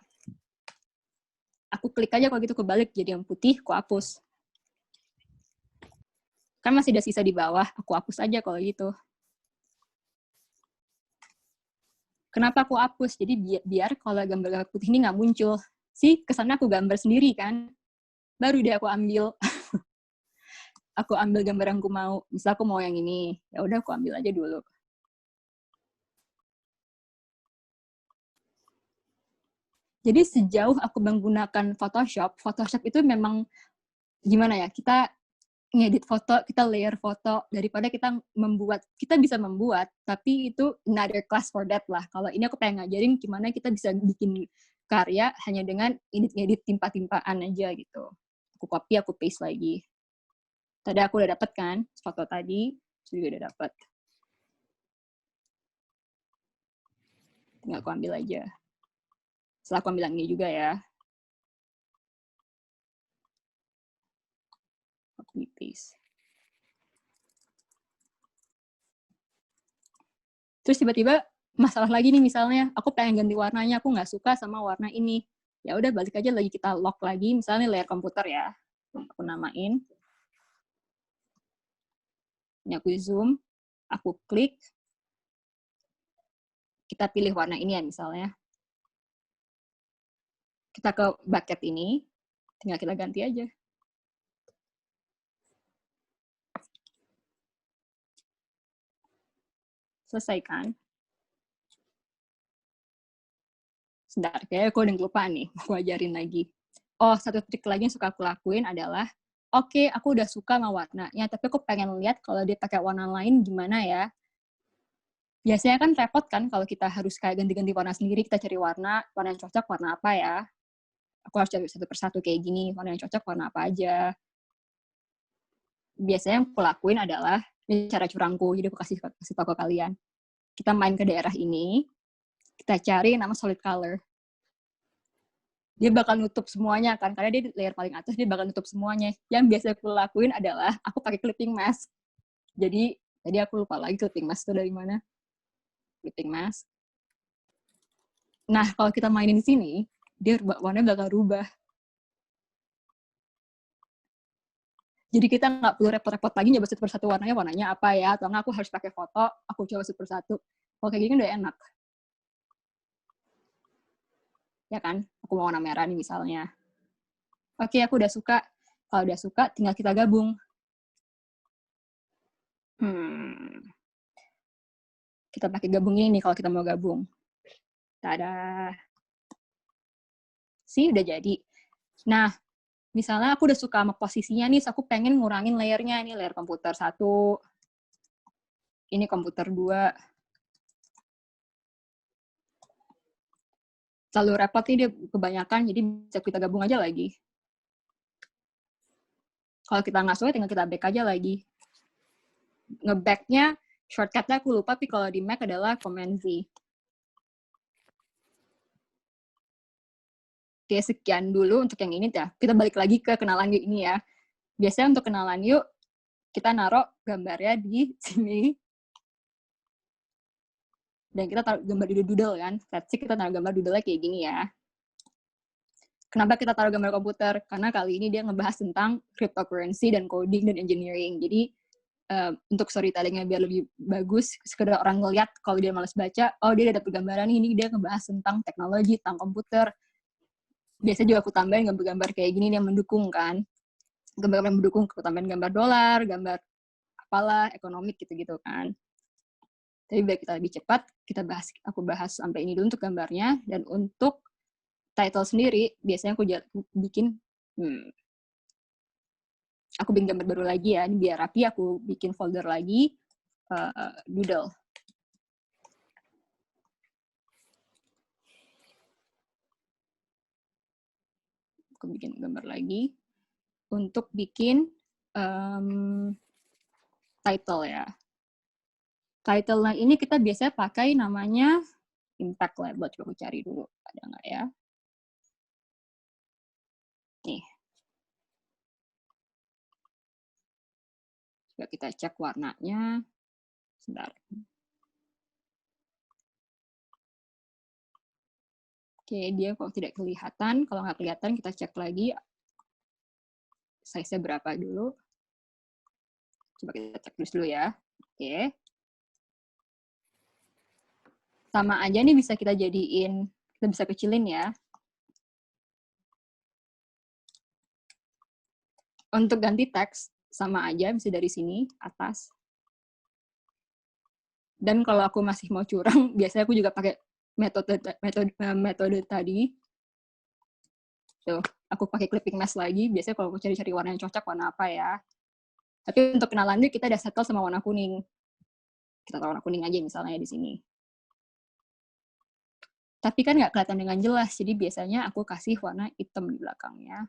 Aku klik aja kalau gitu kebalik jadi yang putih, aku hapus. Kan masih ada sisa di bawah, aku hapus aja kalau gitu. Kenapa aku hapus? Jadi biar kalau gambar putih ini nggak muncul. Sih, kesannya aku gambar sendiri kan. Baru deh aku ambil. Aku ambil gambar yang aku mau. Misal aku mau yang ini. Ya udah aku ambil aja dulu. Jadi sejauh aku menggunakan Photoshop itu memang gimana ya? Kita ngedit foto, kita layer foto, daripada kita bisa membuat, tapi itu another class for that lah. Kalau ini aku pengen ngajarin gimana kita bisa bikin karya hanya dengan edit timpa-timpaan aja gitu. Aku copy, aku paste lagi. Tadi aku udah dapet kan, foto tadi, juga udah dapet. Tinggal aku ambil aja. Setelah aku ambil yang ini juga ya. Copy, paste. Terus tiba-tiba masalah lagi nih misalnya, aku pengen ganti warnanya, aku nggak suka sama warna ini. Ya udah balik aja lagi, kita lock lagi, misalnya layer komputer ya. Aku namain. Ini aku zoom, aku klik. Kita pilih warna ini ya misalnya. Kita ke bucket ini, tinggal kita ganti aja. Selesai kan? Sebentar, kayaknya aku udah lupa nih, aku ajarin lagi. Oh, satu trik lagi yang suka aku lakuin adalah, oke, aku udah suka sama warnanya, tapi aku pengen lihat kalau dia pakai warna lain gimana ya. Biasanya kan repot kan kalau kita harus kayak ganti-ganti warna sendiri, kita cari warna yang cocok, warna apa ya. Aku harus cari satu persatu kayak gini, warna yang cocok, warna apa aja. Biasanya yang aku lakuin adalah, ini cara curangku, jadi aku kasih tahu ke kalian. Kita main ke daerah ini, kita cari nama solid color. Dia bakal nutup semuanya kan, karena dia di layer paling atas, dia bakal nutup semuanya. Yang biasa aku lakuin adalah, aku pakai clipping mask. Jadi, tadi aku lupa lagi clipping mask itu dari mana. clipping mask. Nah, kalau kita mainin di sini, dia warnanya bakal rubah. Jadi kita nggak perlu repot-repot lagi nyoba satu persatu warnanya apa ya, atau nggak aku harus pakai foto, aku coba satu persatu. Kalau kayak gini kan udah enak. Ya kan? Aku mau warna merah nih misalnya. Oke, aku udah suka. Kalau udah suka, tinggal kita gabung. Kita pakai gabung ini nih kalau kita mau gabung. Tada. Sih, udah jadi. Nah, misalnya aku udah suka sama posisinya nih, so aku pengen ngurangin layernya. Ini layer komputer 1, ini komputer 2. Terlalu repot nih dia kebanyakan, jadi bisa kita gabung aja lagi. Kalau kita nggak suka, tinggal kita back aja lagi. Nge-back-nya, shortcut-nya aku lupa, tapi kalau di Mac adalah Command Z. Oke, sekian dulu untuk yang ini ya. Kita balik lagi ke kenalan yuk ini ya. Biasanya untuk kenalan yuk, kita naruh gambarnya di sini. Dan kita taruh gambar doodle kan. Let's see, kita taruh gambar doodle-nya kayak gini ya. Kenapa kita taruh gambar komputer? Karena kali ini dia ngebahas tentang cryptocurrency dan coding dan engineering. Jadi, untuk storytelling-nya biar lebih bagus, sekedar orang ngeliat, kalau dia malas baca, oh dia ada gambaran ini dia ngebahas tentang teknologi, tentang komputer. Biasanya juga aku tambahin gambar-gambar kayak gini yang mendukung kan. Gambar-gambar yang mendukung, aku tambahin gambar dolar, gambar apalah, ekonomik gitu-gitu kan. Tapi biar kita lebih cepat, aku bahas sampai ini dulu untuk gambarnya, dan untuk title sendiri, biasanya aku bikin, aku bikin gambar baru lagi ya, ini biar rapi, aku bikin folder lagi, doodle. Aku bikin gambar lagi, untuk bikin title ya. Title ini kita biasanya pakai namanya impact label. Coba aku cari dulu, ada nggak ya? Nih. Coba kita cek warnanya. Sebentar. Oke, dia kok tidak kelihatan. Kalau nggak kelihatan, kita cek lagi. Size-nya berapa dulu. Coba kita cek dulu ya. Oke. Sama aja nih bisa kita jadiin, kita bisa kecilin ya. Untuk ganti teks, sama aja, bisa dari sini, atas. Dan kalau aku masih mau curang, biasanya aku juga pakai metode tadi. Tuh, aku pakai clipping mask lagi. Biasanya kalau aku cari-cari warna yang cocok, warna apa ya. Tapi untuk kenalan kita udah settle sama warna kuning. Kita taruh warna kuning aja misalnya di sini. Tapi kan nggak kelihatan dengan jelas, jadi biasanya aku kasih warna hitam di belakangnya.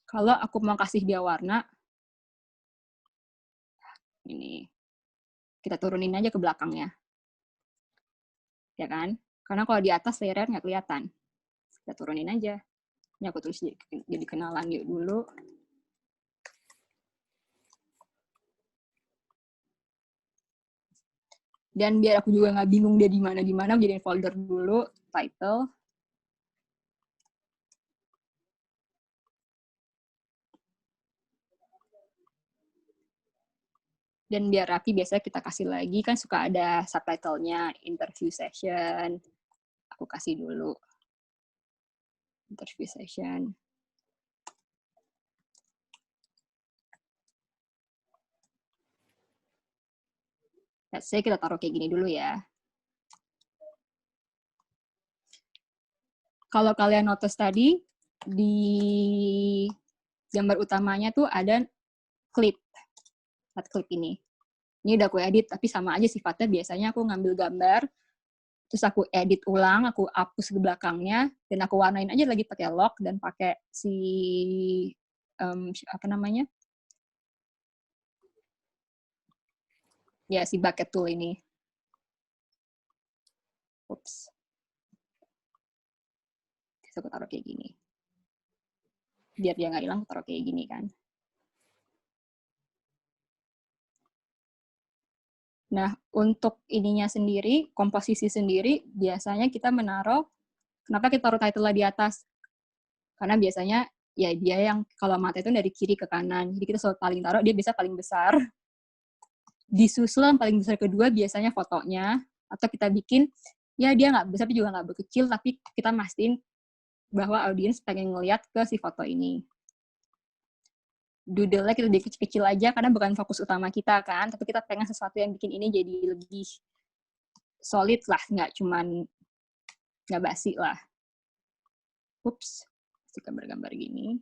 Kalau aku mau kasih dia warna, ini, kita turunin aja ke belakangnya. Ya kan? Karena kalau di atas layernya nggak kelihatan. Kita turunin aja. Ini aku tulis jadi kenalan yuk dulu. Dan biar aku juga nggak bingung dia di mana, jadiin folder dulu, title. Dan biar rapi, biasanya kita kasih lagi, kan suka ada subtitle-nya, interview session. Aku kasih dulu. Interview session. Let's say kita taruh kayak gini dulu ya. Kalau kalian notice tadi, di gambar utamanya tuh ada clip. Lihat clip ini. Ini udah aku edit, tapi sama aja sifatnya. Biasanya aku ngambil gambar, terus aku edit ulang, aku hapus ke belakangnya, dan aku warnain aja lagi pakai lock dan pakai si apa namanya? Ya, si bucket tool ini. Oops. Terus aku taruh kayak gini. Biar dia nggak hilang, aku taruh kayak gini kan. Nah, untuk ininya sendiri, komposisi sendiri, biasanya kita menaruh, kenapa kita taruh title di atas? Karena biasanya, ya dia yang, kalau mata itu dari kiri ke kanan. Jadi kita selalu paling taruh, dia bisa paling besar. Disusul yang paling besar kedua, biasanya fotonya. Atau kita bikin, ya dia nggak besar, tapi juga nggak berkecil, tapi kita mastiin bahwa audiens pengen ngeliat ke si foto ini. Doodle-nya kita bikin kecil-kecil aja karena bukan fokus utama kita kan, tapi kita pengen sesuatu yang bikin ini jadi lebih solid lah, nggak cuman nggak basi lah. Ups, kasih gambar-gambar gini.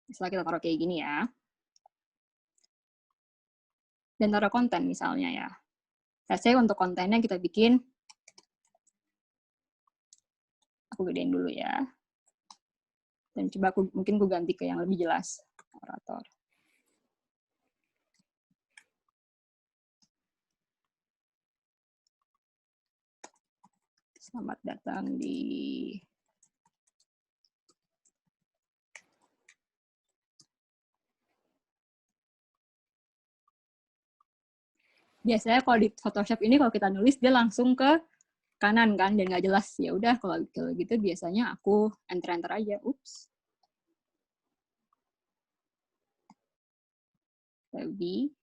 Misalnya kita taruh kayak gini ya. Dan taruh konten misalnya ya. Saya untuk kontennya kita bikin, aku gedein dulu ya. Dan coba mungkin aku ganti ke yang lebih jelas, orator. Selamat datang di biasanya kalau di Photoshop ini kalau kita nulis dia langsung ke kanan kan dan nggak jelas. Ya udah kalau gitu biasanya aku enter aja. Ups. Lebih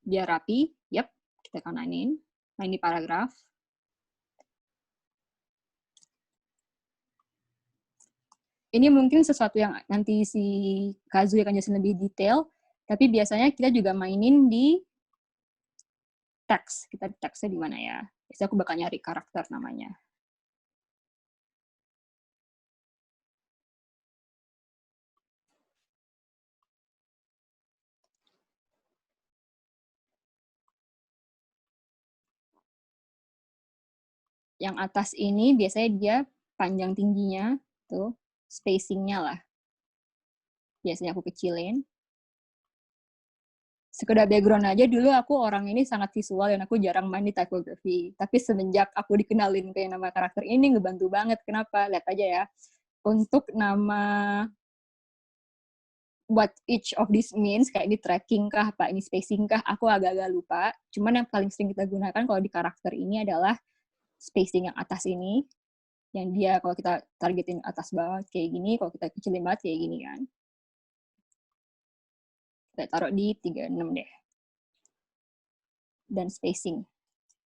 biar rapi. Yap, kita kananin. Nah ini paragraf. Ini mungkin sesuatu yang nanti si Kazu akan jelasin lebih detail, tapi biasanya kita juga mainin di teks. Kita teksnya di mana ya? Biasanya aku bakal nyari karakter namanya. Yang atas ini biasanya dia panjang tingginya, tuh, spacing-nya lah. Biasanya aku kecilin. Sekedar background aja, dulu aku orang ini sangat visual dan aku jarang main di typography. Tapi semenjak aku dikenalin kayak nama karakter ini, ngebantu banget. Kenapa? Lihat aja ya. Untuk nama what each of this means, kayak ini tracking kah, apa ini spacing kah, aku agak-agak lupa. Cuman yang paling sering kita gunakan kalau di karakter ini adalah spacing yang atas ini, yang dia kalau kita targetin atas bawah kayak gini, kalau kita kecilin banget kayak gini kan. Kita taruh di 36 deh. Dan spacing.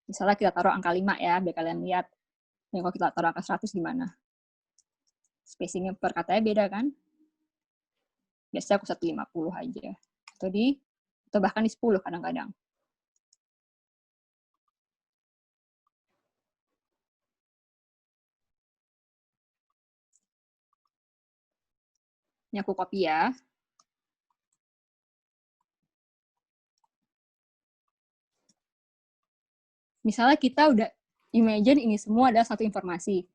Misalnya kita taruh angka 5 ya, biar kalian lihat. Yang kalau kita taruh angka 100 gimana? Spacingnya per katanya beda kan? Biasanya aku 150 aja. Atau bahkan di 10 kadang-kadang. Ini aku copy ya. Misalnya kita udah imagine ini semua adalah satu informasi.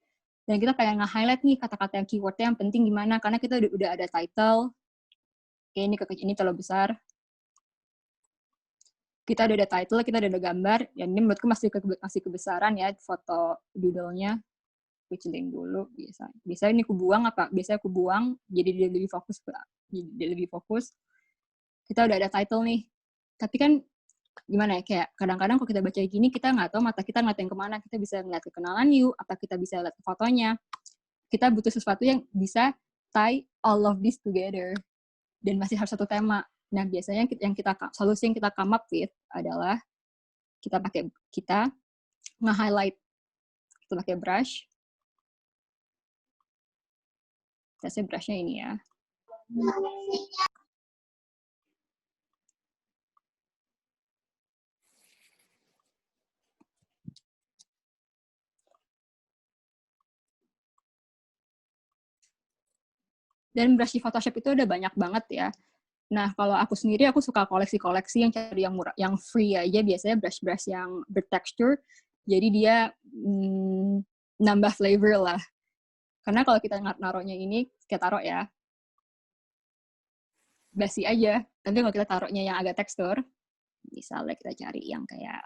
Dan kita pengen nge-highlight nih kata-kata yang keywordnya yang penting gimana. Karena kita udah ada title. Oke, ini terlalu besar. Kita udah ada title, kita udah ada gambar. Dan ini menurutku masih kebesaran ya foto doodle-nya. Kecilin dulu biasanya ini aku buang biasanya aku buang jadi dia lebih fokus kita udah ada title nih, tapi kan gimana ya, kayak kadang-kadang kalau kita baca gini kita nggak tahu mata kita ngeliat yang kemana, kita bisa ngeliat kekenalan you, apa kita bisa lihat fotonya, kita butuh sesuatu yang bisa tie all of this together dan masih harus satu tema. Nah biasanya solusi yang kita come up with adalah kita nge-highlight, kita pakai brush. Saya brushnya ini ya. Dan brush di Photoshop itu udah banyak banget ya. Nah, kalau aku sendiri, aku suka koleksi-koleksi yang cari yang murah, yang free aja. Biasanya brush-brush yang bertekstur. Jadi dia nambah flavor lah. Karena kalau kita naruhnya ini, kita taruh ya, basi aja. Tapi kalau kita taruhnya yang agak tekstur, misalnya kita cari yang kayak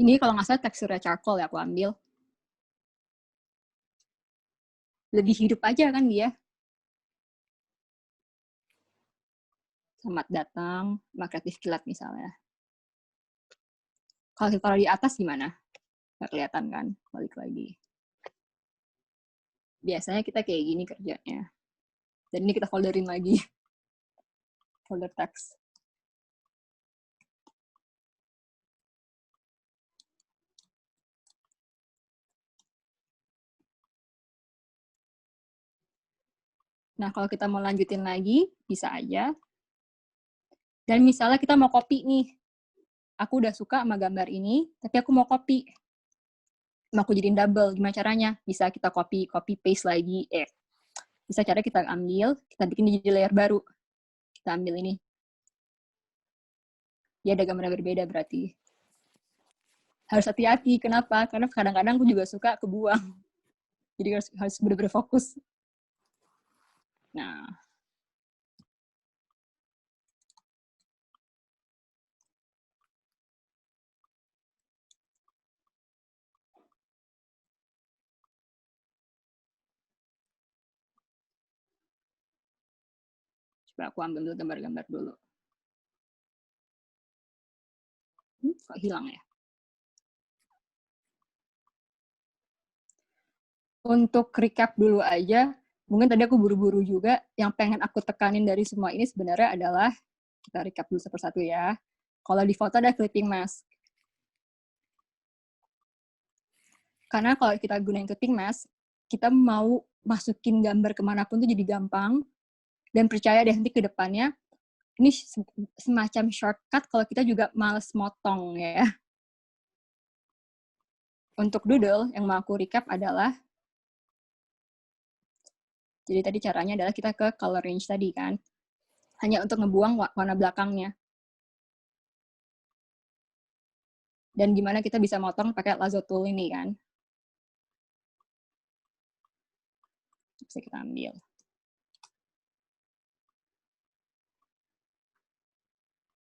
Ini kalau nggak salah teksturnya charcoal ya aku ambil. Lebih hidup aja kan dia. Selamat datang, sama kreatif kilat misalnya. Kalau kita taruh di atas gimana? Nggak kelihatan kan? Balik lagi. Biasanya kita kayak gini kerjanya. Dan ini kita folderin lagi. Folder text. Nah, kalau kita mau lanjutin lagi, bisa aja. Dan misalnya kita mau copy nih. Aku udah suka sama gambar ini, tapi aku mau copy. Mau aku jadiin double, gimana caranya? Bisa kita copy paste lagi. Bisa cara kita ambil, kita bikin jadi layer baru. Kita ambil ini. Dia ada gambar berbeda berarti. Harus hati-hati, kenapa? Karena kadang-kadang aku juga suka kebuang. Jadi harus benar-benar fokus. Nah, coba aku ambil dulu gambar-gambar dulu. Kok hilang ya? Untuk recap dulu aja, mungkin tadi aku buru-buru juga, yang pengen aku tekanin dari semua ini sebenarnya adalah, kita recap dulu satu persatu ya. Kalau di foto ada clipping mask. Karena kalau kita gunain clipping mask, kita mau masukin gambar kemanapun tuh jadi gampang, dan percaya deh nanti ke depannya, ini semacam shortcut kalau kita juga males motong ya. Untuk doodle, yang mau aku recap adalah, jadi tadi caranya adalah kita ke color range tadi kan, hanya untuk ngebuang warna belakangnya. Dan gimana kita bisa motong pakai lasso tool ini kan. Bisa kita ambil.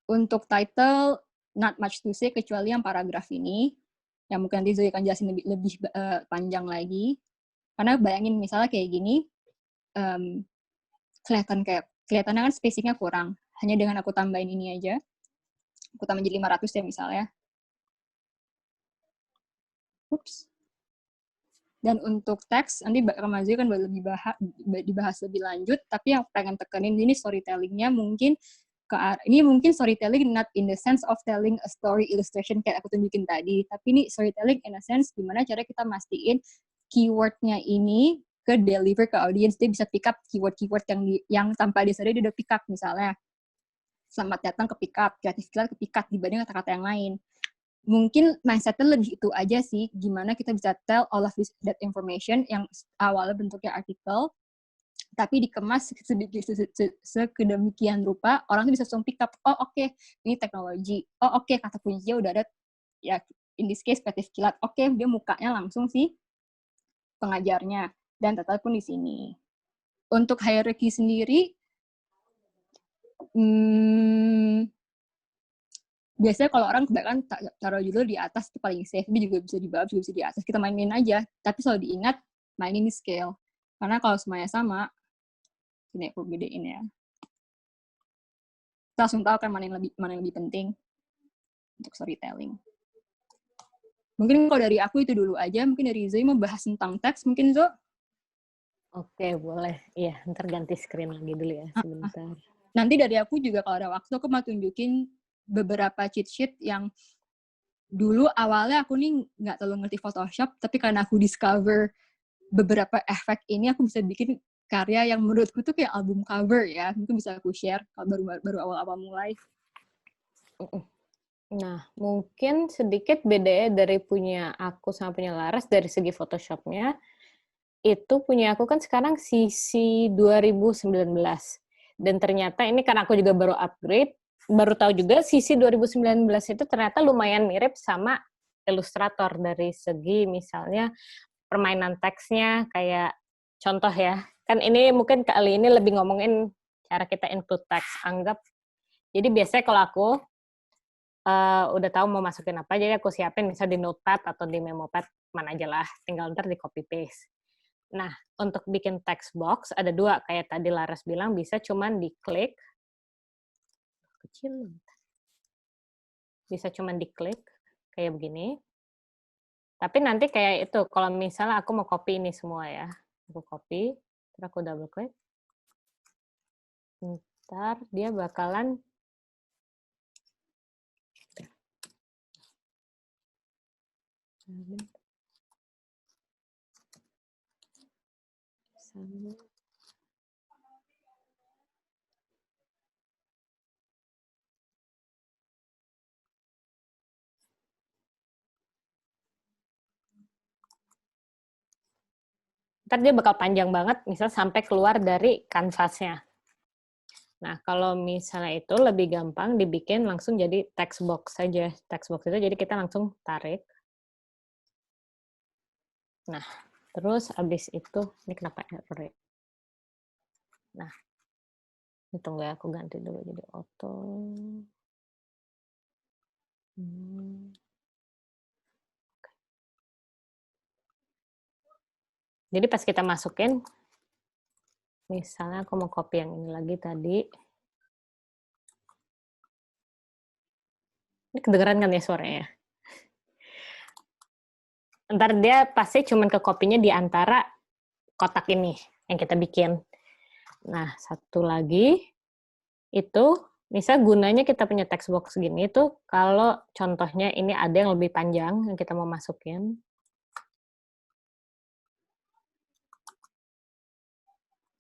Untuk title, not much to say, kecuali yang paragraf ini, yang mungkin nanti Zoe akan jelasin lebih panjang lagi. Karena bayangin misalnya kayak gini, kelihatannya kan spacing-nya kurang. Hanya dengan aku tambahin ini aja. Aku tambah jadi 500 ya misalnya. Oops. Dan untuk teks, nanti Rama Zoe kan lebih dibahas lebih lanjut, tapi yang pengen tekenin ini storytelling-nya mungkin ini mungkin storytelling not in the sense of telling a story illustration kayak aku tunjukin tadi, tapi ini storytelling in a sense gimana cara kita mastiin keyword-nya ini ke deliver ke audience, dia bisa pick up keyword-keyword yang tanpa disadari dia udah pick up, misalnya selamat datang ke pick up, kreatif kilat ke pick up dibanding kata-kata yang lain. Mungkin mindset-nya lebih itu aja sih, gimana kita bisa tell all of that information yang awalnya bentuknya artikel, tapi dikemas sedemikian rupa, orang tuh bisa langsung pick up, oh oke, ini teknologi, oh oke, kata kuncinya udah ada, ya in this case kreatif kilat, oke, dia mukanya langsung sih pengajarnya, dan total pun di sini. Untuk hierarchy sendiri, biasanya kalau orang kebanyakan taruh judul di atas itu paling safe, dia juga bisa di bawah, juga bisa di atas, kita mainin aja, tapi selalu diingat, mainin di scale. Karena kalau semuanya sama, ini aku gedein ya. Kita langsung tahu kan mana yang lebih penting untuk storytelling. Mungkin kalau dari aku itu dulu aja, mungkin dari Zoe mau bahas tentang teks, mungkin Zo? Oke, boleh. Iya, ntar ganti screen lagi dulu ya, sebentar. Nanti dari aku juga kalau ada waktu, aku mau tunjukin beberapa cheat sheet yang dulu awalnya aku nih nggak terlalu ngerti Photoshop, tapi karena aku discover beberapa efek ini, aku bisa bikin karya yang menurutku tuh kayak album cover ya. Mungkin bisa aku share kalau baru awal-awal mulai. Nah, mungkin sedikit bedanya dari punya aku sama punya Laras dari segi Photoshop-nya. Itu punya aku kan sekarang CC 2019. Dan ternyata ini karena aku juga baru upgrade, baru tahu juga CC 2019 itu ternyata lumayan mirip sama Illustrator dari segi misalnya permainan teksnya, kayak contoh ya, kan ini mungkin kali ini lebih ngomongin cara kita input teks, anggap, jadi biasanya kalau aku udah tahu mau masukin apa, jadi aku siapin misal di notepad atau di memopad, mana aja lah, tinggal ntar di copy paste. Nah, untuk bikin text box ada 2, kayak tadi Laras bilang bisa cuman diklik, kecil, bisa cuman diklik kayak begini. Tapi nanti kayak itu, kalau misalnya aku mau copy ini semua ya, aku copy, terus aku double klik, ntar dia bakalan ntar dia bakal panjang banget, misal sampai keluar dari kanvasnya. Nah, kalau misalnya itu lebih gampang dibikin langsung jadi text box saja. Text box itu jadi kita langsung tarik. Nah, terus abis itu, ini kenapa error ya? Nah, tunggu ya, aku ganti dulu jadi auto. Jadi pas kita masukin, misalnya aku mau copy yang ini lagi tadi. Ini kedengeran kan ya suaranya? Ntar dia pasti cuman ke copy-nya di antara kotak ini yang kita bikin. Nah, satu lagi, itu misal gunanya kita punya text box gini tuh, kalau contohnya ini ada yang lebih panjang yang kita mau masukin.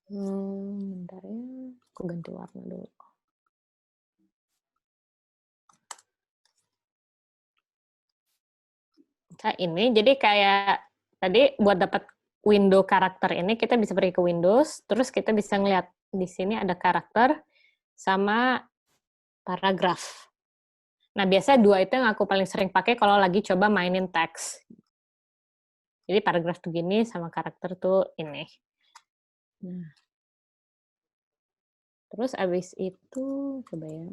Bentar ya, aku ganti warna dulu. Nah, ini jadi kayak tadi buat dapat window karakter ini kita bisa pergi ke Windows, terus kita bisa ngeliat di sini ada karakter sama paragraf. Nah, biasa 2 itu yang aku paling sering pakai kalau lagi coba mainin teks. Jadi paragraf tuh gini sama karakter tuh ini. Nah. Terus abis itu coba ya.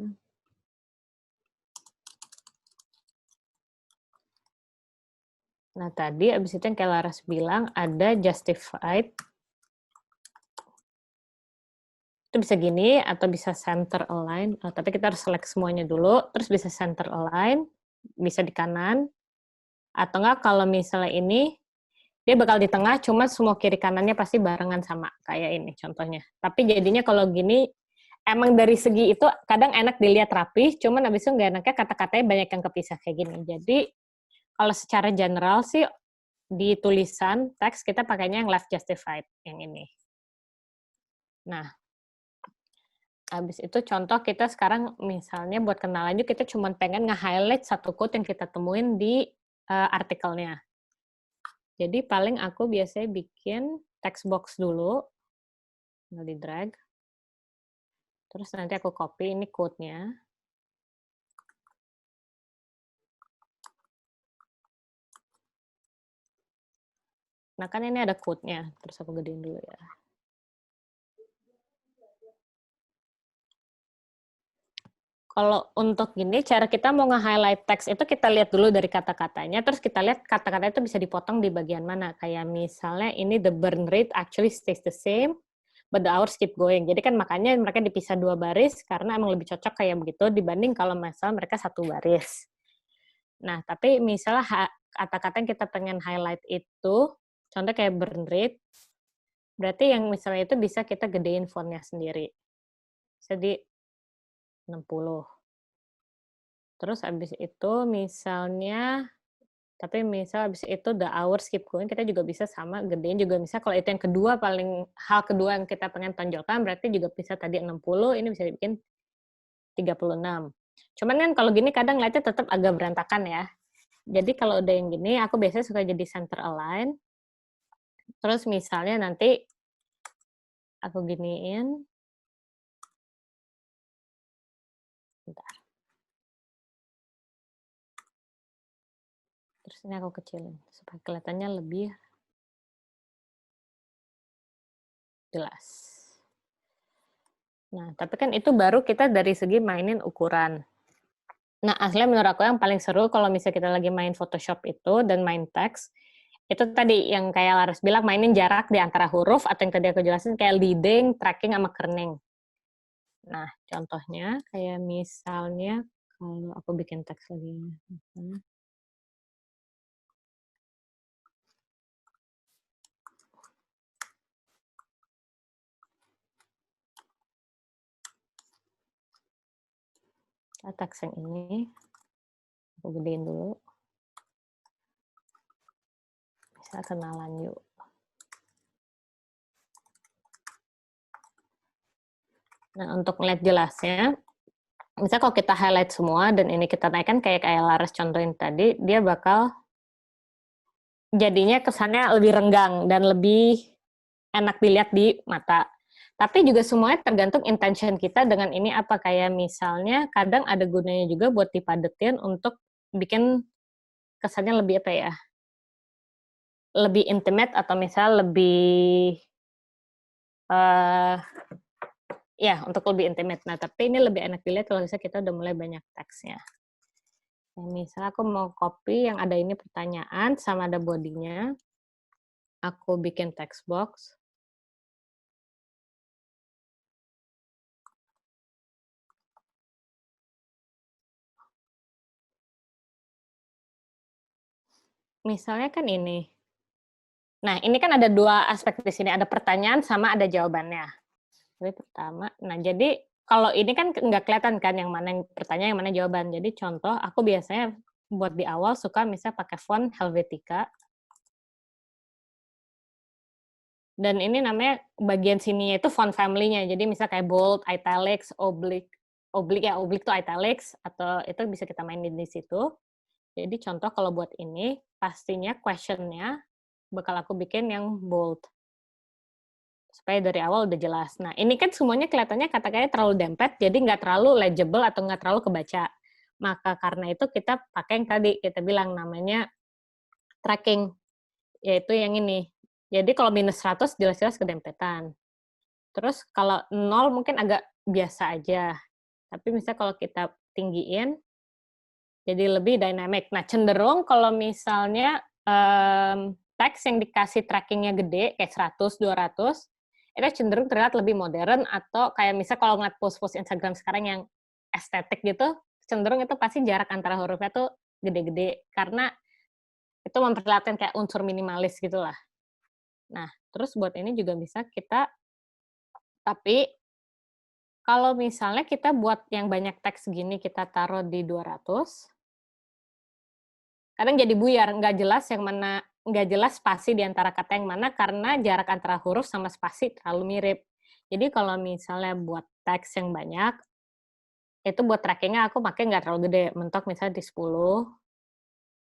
Nah, tadi abis itu yang kayak Laras bilang, ada justified. Itu bisa gini, atau bisa center align. Tapi kita harus select semuanya dulu, terus bisa center align, bisa di kanan. Atau enggak, kalau misalnya ini, dia bakal di tengah, cuma semua kiri kanannya pasti barengan sama. Kayak ini contohnya. Tapi jadinya kalau gini, emang dari segi itu kadang enak dilihat rapi, cuman abis itu nggak enaknya kata-katanya banyak yang kepisah kayak gini. Jadi, kalau secara general sih, di tulisan teks kita pakainya yang left justified, yang ini. Nah, habis itu contoh kita sekarang misalnya buat kenalan juga kita cuma pengen nge-highlight satu quote yang kita temuin di artikelnya. Jadi paling aku biasanya bikin text box dulu, tinggal di drag. Terus nanti aku copy ini quote-nya. Nah, kan ini ada quote-nya. Terus aku gedein dulu ya. Kalau untuk gini, cara kita mau nge-highlight teks itu kita lihat dulu dari kata-katanya, terus kita lihat kata-kata itu bisa dipotong di bagian mana. Kayak misalnya ini the burn rate actually stays the same, but the hours keep going. Jadi kan makanya mereka dipisah 2 baris, karena emang lebih cocok kayak begitu dibanding kalau misalnya mereka 1 baris. Nah, tapi misalnya kata-kata yang kita pengen highlight itu, contoh kayak burn rate, berarti yang misalnya itu bisa kita gedein fontnya sendiri. Jadi 60. Terus abis itu misalnya, tapi misal abis itu the hours keep going, kita juga bisa sama gedein juga misal kalau itu yang kedua hal kedua yang kita pengen tonjolkan, berarti juga bisa tadi 60, ini bisa dibikin 36. Cuman kan kalau gini kadang lihatnya tetap agak berantakan ya. Jadi kalau udah yang gini, aku biasanya suka jadi center align. Terus misalnya nanti aku giniin. Bentar. Terus ini aku kecilin supaya kelihatannya lebih jelas. Nah, tapi kan itu baru kita dari segi mainin ukuran. Nah, aslinya menurut aku yang paling seru kalau misalnya kita lagi main Photoshop itu dan main teks, itu tadi yang kayak Laras bilang, mainin jarak di antara huruf, atau yang tadi aku jelasin kayak leading, tracking, sama kerning. Nah, contohnya kayak misalnya kalau aku bikin teks lagi. Teks yang ini, aku gedein dulu. Bisa kenalan yuk. Nah, untuk melihat jelasnya, misalnya kalau kita highlight semua, dan ini kita naikkan kayak Laras contohin tadi, dia bakal jadinya kesannya lebih renggang dan lebih enak dilihat di mata. Tapi juga semuanya tergantung intention kita dengan ini apa. Kayak misalnya kadang ada gunanya juga buat dipadetin untuk bikin kesannya lebih apa ya, lebih intimate, atau misal lebih ya untuk lebih intimate. Nah, tapi ini lebih enak dilihat kalau misalnya kita udah mulai banyak teksnya. Nah, misalnya aku mau copy yang ada ini pertanyaan sama ada bodinya, aku bikin text box. Misalnya kan ini. Nah, ini kan ada dua aspek di sini, ada pertanyaan sama ada jawabannya. Jadi pertama, nah jadi kalau ini kan nggak kelihatan kan yang mana yang pertanyaan, yang mana jawaban. Jadi contoh, aku biasanya buat di awal suka misalnya pakai font Helvetica. Dan ini namanya bagian sininya itu font family-nya. Jadi misalnya kayak bold, italics, oblique itu italics, atau itu bisa kita mainin di situ. Jadi contoh kalau buat ini, pastinya question-nya bakal aku bikin yang bold. Supaya dari awal udah jelas. Nah, ini kan semuanya kelihatannya kata-katanya terlalu dempet, jadi nggak terlalu legible atau nggak terlalu kebaca. Maka karena itu kita pakai yang tadi, kita bilang namanya tracking, yaitu yang ini. Jadi kalau minus 100 jelas-jelas kedempetan. Terus kalau 0 mungkin agak biasa aja. Tapi misalnya kalau kita tinggiin, jadi lebih dynamic. Nah, cenderung kalau misalnya teks yang dikasih trackingnya gede, kayak 100, 200, itu cenderung terlihat lebih modern, atau kayak misalnya kalau ngeliat post-post Instagram sekarang yang estetik gitu, cenderung itu pasti jarak antara hurufnya tuh gede-gede, karena itu memperlihatkan kayak unsur minimalis gitu lah. Nah, terus buat ini juga bisa kita, tapi kalau misalnya kita buat yang banyak teks gini, kita taruh di 200, kadang jadi buyar, nggak jelas yang mana, nggak jelas spasi di antara kata yang mana, karena jarak antara huruf sama spasi terlalu mirip. Jadi kalau misalnya buat teks yang banyak, itu buat trackingnya aku pakai nggak terlalu gede, mentok misalnya di 10,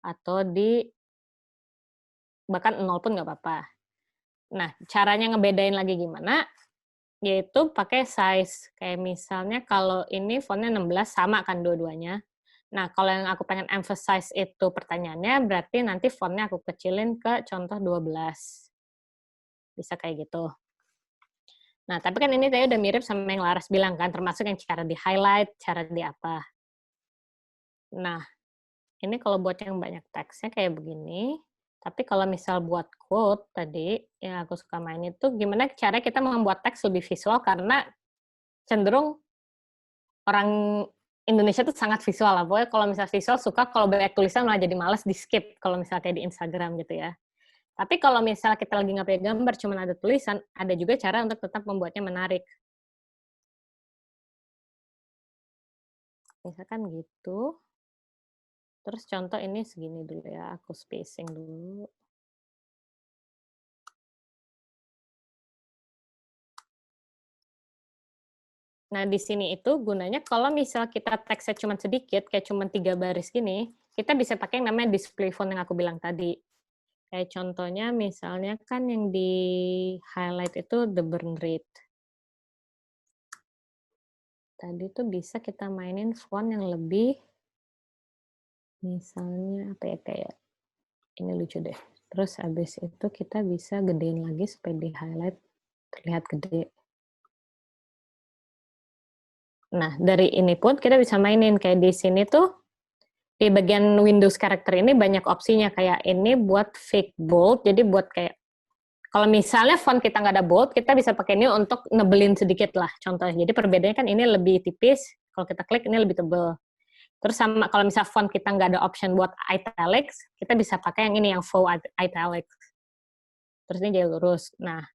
atau di bahkan 0 pun nggak apa-apa. Nah, caranya ngebedain lagi gimana? Yaitu pakai size. Kayak misalnya kalau ini fontnya 16, sama kan dua-duanya. Nah, kalau yang aku pengen emphasize itu pertanyaannya, berarti nanti fontnya aku kecilin ke contoh 12. Bisa kayak gitu. Nah, tapi kan ini tadi udah mirip sama yang Laras bilang kan, termasuk yang cara di highlight, cara di apa. Nah, ini kalau buat yang banyak teksnya kayak begini. Tapi kalau misal buat quote tadi, yang aku suka main itu, gimana cara kita membuat teks lebih visual, karena cenderung orang Indonesia tuh sangat visual lah. Pokoknya kalau misal visual suka, kalau banyak tulisan malah jadi males di skip, kalau misalnya kayak di Instagram gitu ya. Tapi kalau misal kita lagi nggak pakai gambar, cuma ada tulisan, ada juga cara untuk tetap membuatnya menarik. Misalkan gitu. Terus contoh ini segini dulu ya, aku spacing dulu. Nah, di sini itu gunanya kalau misal kita teksnya cuma sedikit, kayak cuma 3 baris gini, kita bisa pakai yang namanya display font yang aku bilang tadi. Kayak contohnya misalnya kan yang di highlight itu the burn rate. Tadi tuh bisa kita mainin font yang lebih, misalnya apa ya, kayak ini lucu deh. Terus habis itu kita bisa gedein lagi supaya di highlight terlihat gede. Nah, dari ini pun kita bisa mainin kayak di sini tuh di bagian Windows Character ini banyak opsinya, kayak ini buat fake bold, jadi buat kayak, kalau misalnya font kita nggak ada bold, kita bisa pakai ini untuk nebelin sedikit lah, contohnya. Jadi perbedaannya kan ini lebih tipis, kalau kita klik ini lebih tebel. Terus sama kalau misal font kita nggak ada option buat italics, kita bisa pakai yang ini, yang full italics. Terus ini jadi lurus. Nah,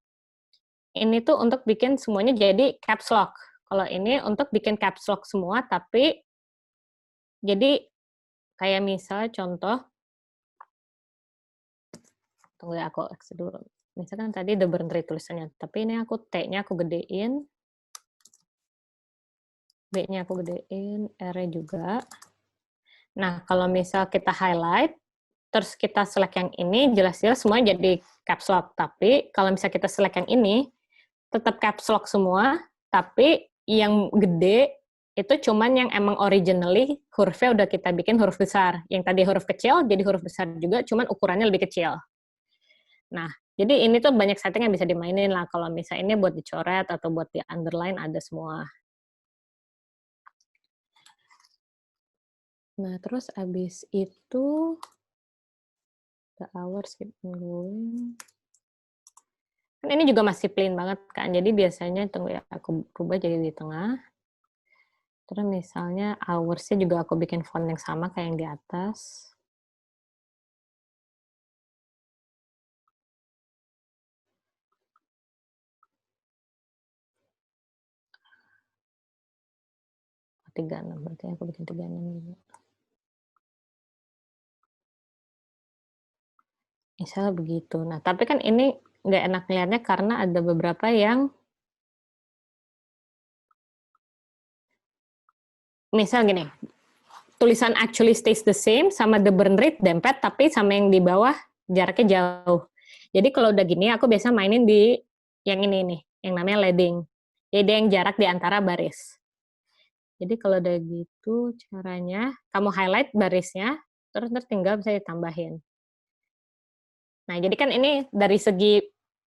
ini tuh untuk bikin semuanya jadi caps lock. Kalau ini untuk bikin caps lock semua, tapi jadi kayak misalnya contoh, tunggu ya aku exit dulu. Misalkan tadi the burn rate tulisannya, tapi ini aku T-nya aku gedein, B-nya aku gedein, R-nya juga. Nah, kalau misal kita highlight, terus kita select yang ini, jelas-jelas semua jadi caps lock. Tapi kalau misal kita select yang ini, tetap caps lock semua, tapi yang gede itu cuman yang emang originally hurufnya udah kita bikin huruf besar. Yang tadi huruf kecil jadi huruf besar juga, cuman ukurannya lebih kecil. Nah, jadi ini tuh banyak setting yang bisa dimainin lah. Kalau misalnya ini buat dicoret atau buat di underline ada semua. Nah, terus abis itu the hours keep going. Kan ini juga masih plain banget kan. Jadi biasanya tunggu ya, aku rubah jadi di tengah. Terus misalnya hours-nya juga aku bikin font yang sama kayak yang di atas. Oh, 36, berarti aku bikin 36 juga. Misalnya begitu. Nah, tapi kan ini nggak enak ngeliatnya karena ada beberapa yang misal gini, tulisan actually stays the same sama the burn rate dempet, tapi sama yang di bawah jaraknya jauh. Jadi kalau udah gini, aku biasa mainin di yang ini nih, yang namanya leading. Jadi yang jarak di antara baris. Jadi kalau udah gitu caranya, kamu highlight barisnya, terus tinggal bisa ditambahin. Nah, jadi kan ini dari segi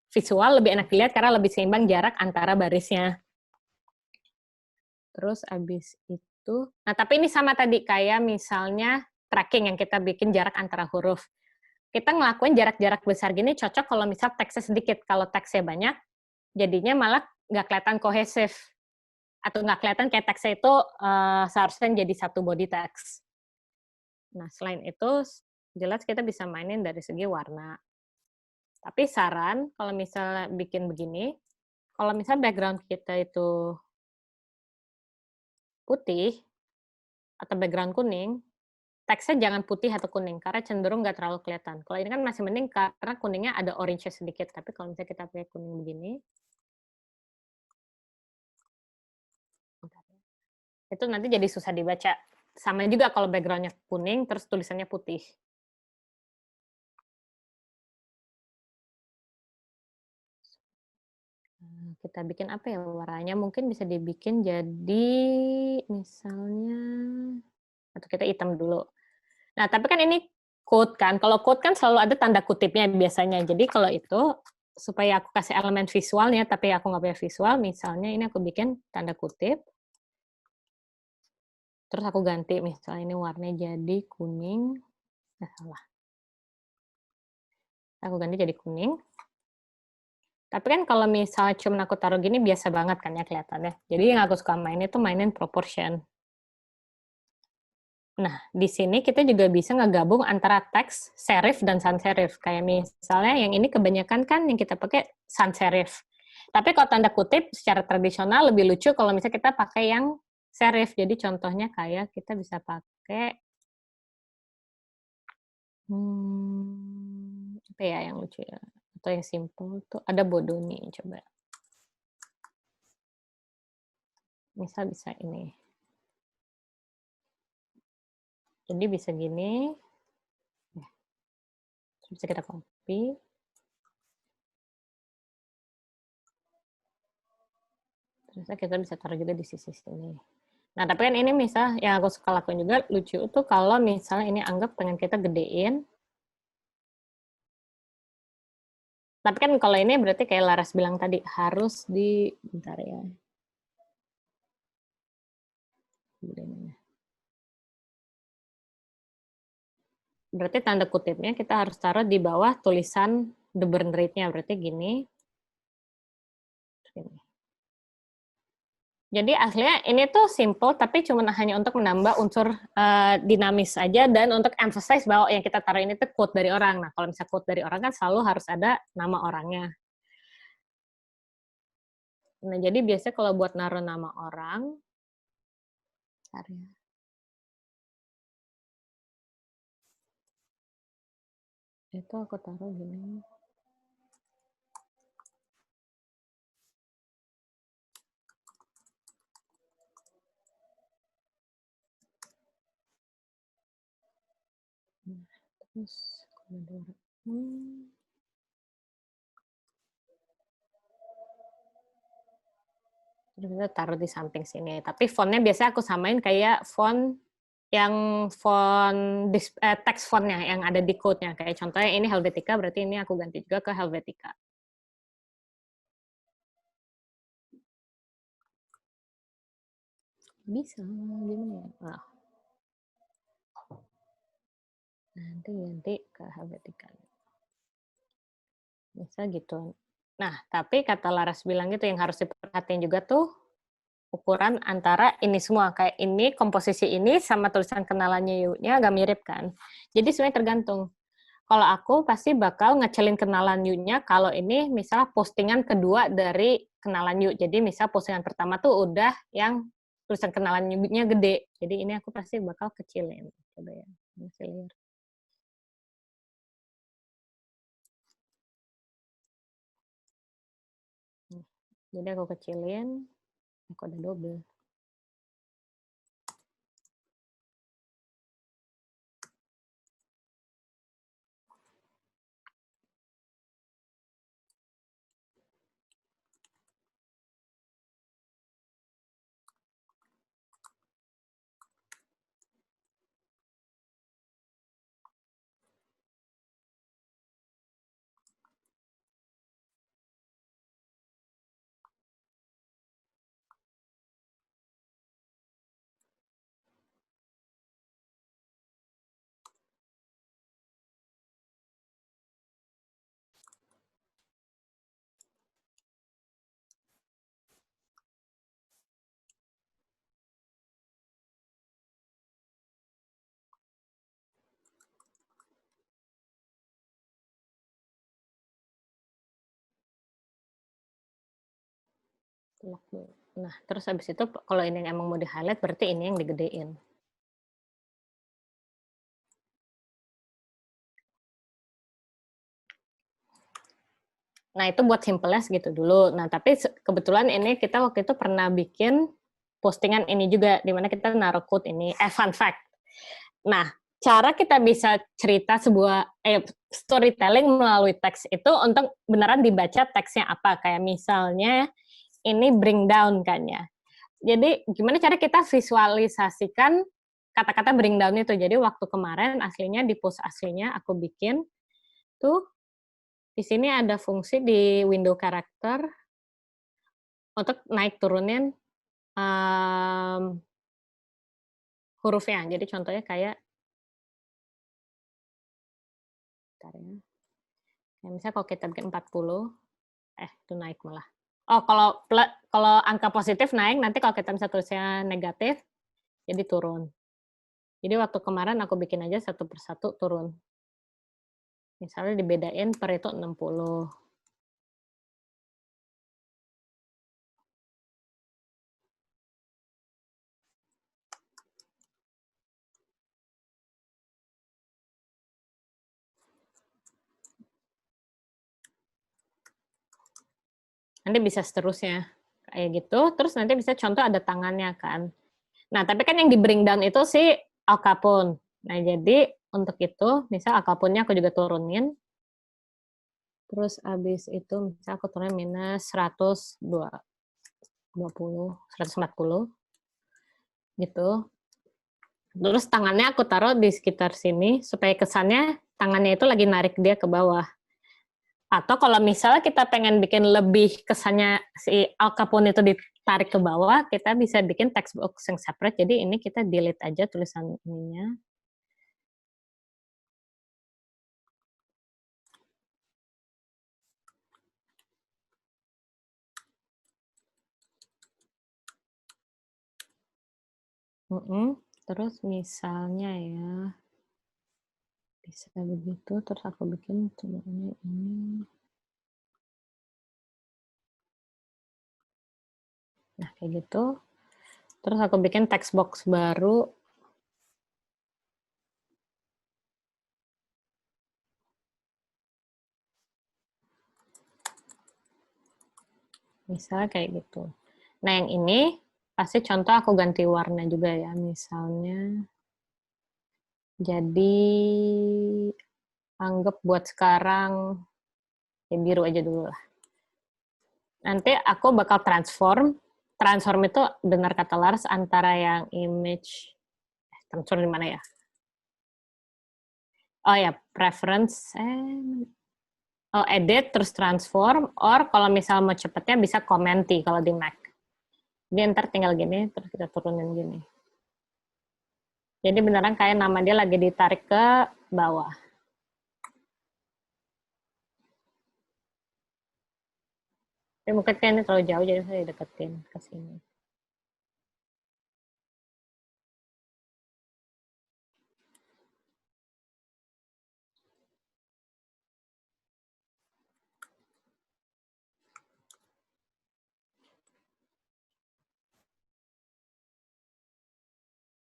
visual lebih enak dilihat karena lebih seimbang jarak antara barisnya. Terus abis itu, nah tapi ini sama tadi, kayak misalnya tracking yang kita bikin jarak antara huruf. Kita ngelakuin jarak-jarak besar gini cocok kalau misal teksnya sedikit. Kalau teksnya banyak, jadinya malah nggak kelihatan kohesif. Atau nggak kelihatan kayak teksnya itu seharusnya jadi satu body text. Nah, selain itu, jelas kita bisa mainin dari segi warna. Tapi saran, kalau misalnya bikin begini, kalau misalnya background kita itu putih, atau background kuning, teksnya jangan putih atau kuning, karena cenderung nggak terlalu kelihatan. Kalau ini kan masih mending karena kuningnya ada orange sedikit, tapi kalau misalnya kita pakai kuning begini, itu nanti jadi susah dibaca. Sama juga kalau background-nya kuning, terus tulisannya putih. Kita bikin apa ya warnanya? Mungkin bisa dibikin jadi misalnya, atau kita hitam dulu. Nah, tapi kan ini quote kan. Kalau quote kan selalu ada tanda kutipnya biasanya. Jadi kalau itu, supaya aku kasih elemen visualnya, tapi aku nggak punya visual, misalnya ini aku bikin tanda kutip, terus aku ganti, misalnya ini warnanya jadi kuning, salah. Aku ganti jadi kuning. Tapi kan kalau misalnya cuma aku taruh gini, biasa banget kan ya kelihatannya. Jadi yang aku suka main itu mainin proportion. Nah, di sini kita juga bisa ngegabung antara teks, serif, dan sans serif. Kayak misalnya yang ini kebanyakan kan yang kita pakai sans serif. Tapi kalau tanda kutip secara tradisional lebih lucu kalau misalnya kita pakai yang serif. Jadi contohnya kayak kita bisa pakai apa ya yang lucu ya? Atau yang simple tuh ada bodoh nih, coba. Misal bisa ini. Jadi bisa gini. Bisa kita copy. Terus kita bisa taruh juga di sisi sini. Nah, tapi kan ini misal yang aku suka lakuin juga lucu tuh kalau misalnya ini anggap pengen kita gedein. Tapi kan kalau ini berarti kayak Laras bilang tadi, harus di, bentar ya. Berarti tanda kutipnya kita harus taruh di bawah tulisan the burn rate-nya. Berarti gini. Jadi aslinya ini tuh simple, tapi cuma hanya untuk menambah unsur dinamis aja dan untuk emphasize bahwa yang kita taruh ini tuh quote dari orang. Nah, kalau misalnya quote dari orang kan selalu harus ada nama orangnya. Nah, jadi biasanya kalau buat naruh nama orang, itu aku taruh gini. Terus kita taruh di samping sini. Tapi fontnya biasanya aku samain kayak font yang text fontnya yang ada di code-nya. Kayak contohnya ini Helvetica, berarti ini aku ganti juga ke Helvetica. Bisa, gimana ya? Nah. Nanti ganti ke Helvetica. Bisa gitu. Nah, tapi kata Laras bilang gitu, yang harus diperhatiin juga tuh ukuran antara ini semua. Kayak ini, komposisi ini sama tulisan kenalannya You-nya agak mirip kan. Jadi sebenarnya tergantung. Kalau aku pasti bakal ngecelin kenalan You-nya kalau ini misalnya postingan kedua dari kenalan You. Jadi misal postingan pertama tuh udah yang tulisan kenalan You-nya gede. Jadi ini aku pasti bakal kecilin. Coba ya, masih lihat. Jadi aku kecilin, aku ada double. Nah, terus habis itu kalau ini yang emang mau di-highlight, berarti ini yang digedein. Nah, itu buat simple-nya segitu dulu. Nah, tapi kebetulan ini kita waktu itu pernah bikin postingan ini juga, di mana kita naruh quote ini, fun fact. Nah, cara kita bisa cerita sebuah storytelling melalui teks itu untuk beneran dibaca teksnya apa. Kayak misalnya, ini bring down kan ya. Jadi gimana cara kita visualisasikan kata-kata bring down itu. Jadi waktu kemarin aslinya di post aslinya aku bikin tuh di sini ada fungsi di window karakter untuk naik turunin hurufnya. Jadi contohnya kayak misalnya kalau kita bikin 40, itu naik malah. Oh, kalau angka positif naik, nanti kalau kita misalnya tulisnya negatif, jadi turun. Jadi waktu kemarin aku bikin aja satu persatu turun. Misalnya dibedain per itu 60. Nanti bisa seterusnya. Kayak gitu, terus nanti bisa contoh ada tangannya kan. Nah, tapi kan yang di bring down itu si Al Capone. Nah, jadi untuk itu, misal Al Capone-nya aku juga turunin. Terus abis itu, misal aku turunin minus 120, 140. Gitu. Terus tangannya aku taruh di sekitar sini, supaya kesannya tangannya itu lagi narik dia ke bawah. Atau kalau misalnya kita pengen bikin lebih kesannya si Al Capone itu ditarik ke bawah, kita bisa bikin text box yang separate. Jadi ini kita delete aja tulisan ininya. Terus misalnya ya, bisa begitu, terus aku bikin semuanya ini. Nah, kayak gitu. Terus aku bikin text box baru. Misalnya kayak gitu. Nah, yang ini pasti contoh aku ganti warna juga ya. Misalnya, jadi anggap buat sekarang, ya biru aja dulu lah. Nanti aku bakal transform. Transform itu dengar kata Lars antara yang image, transform di mana ya? Oh ya, preference, edit, terus transform, or kalau misal mau cepetnya bisa commenti kalau di Mac. Jadi ntar tinggal gini, terus kita turunin gini. Jadi beneran kayak nama dia lagi ditarik ke bawah. Tapi mungkin ini terlalu jauh, jadi saya deketin ke sini.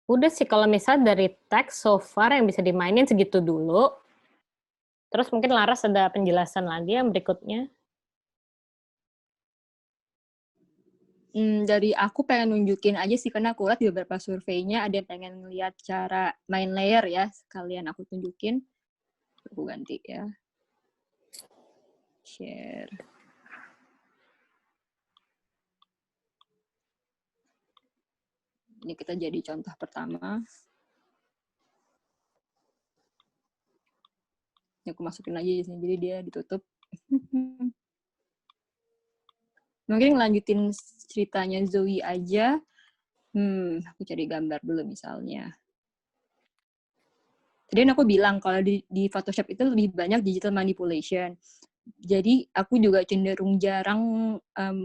Udah sih, kalau misal dari teks so far yang bisa dimainin segitu dulu. Terus mungkin Laras ada penjelasan lagi yang berikutnya. Dari aku pengen nunjukin aja sih, karena aku lihat di beberapa surveinya ada yang pengen ngeliat cara main layer ya. Sekalian aku tunjukin. Aku ganti ya. Share. Ini kita jadi contoh pertama. Ini aku masukin lagi di sini, jadi dia ditutup. Mungkin lanjutin ceritanya Zoe aja. Aku cari gambar dulu misalnya. Tadi aku bilang kalau di Photoshop itu lebih banyak digital manipulation. Jadi aku juga cenderung jarang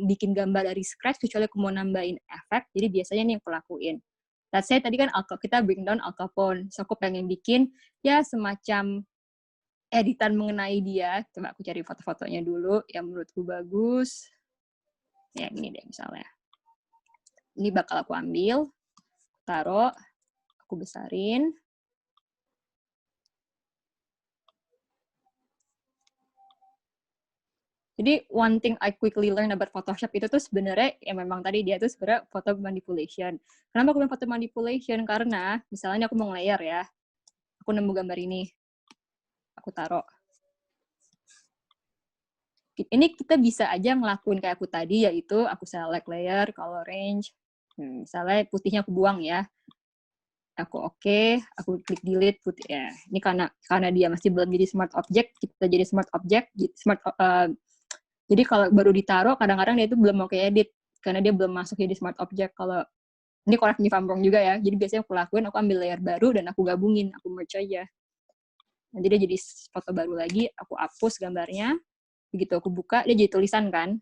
bikin gambar dari scratch kecuali aku mau nambahin efek. Jadi biasanya nih yang aku lakuin. Let's say tadi kan kita bring down Al Capone. So aku pengen bikin ya semacam editan mengenai dia. Coba aku cari foto-fotonya dulu yang menurutku bagus. Ya ini deh misalnya. Ini bakal aku ambil, taruh, aku besarin. Jadi one thing I quickly learn about Photoshop itu tuh sebenarnya ya memang tadi dia tuh sebenarnya photo manipulation. Kenapa aku bilang photo manipulation? Karena misalnya aku mau layer ya, aku nemu gambar ini, aku taruh. Ini kita bisa aja ngelakuin kayak aku tadi, yaitu aku select layer, color range, misalnya putihnya aku buang ya, aku aku klik delete putih ya. Ini karena dia masih belum jadi smart object, kita jadi smart object, jadi kalau baru ditaruh, kadang-kadang dia itu belum mau ke-edit, karena dia belum masuk jadi smart object. Kalau ini correct me if I'm wrong juga ya, jadi biasanya aku lakuin, aku ambil layer baru, dan aku gabungin, aku merge aja. Nanti dia jadi foto baru lagi, aku hapus gambarnya, begitu aku buka, dia jadi tulisan kan.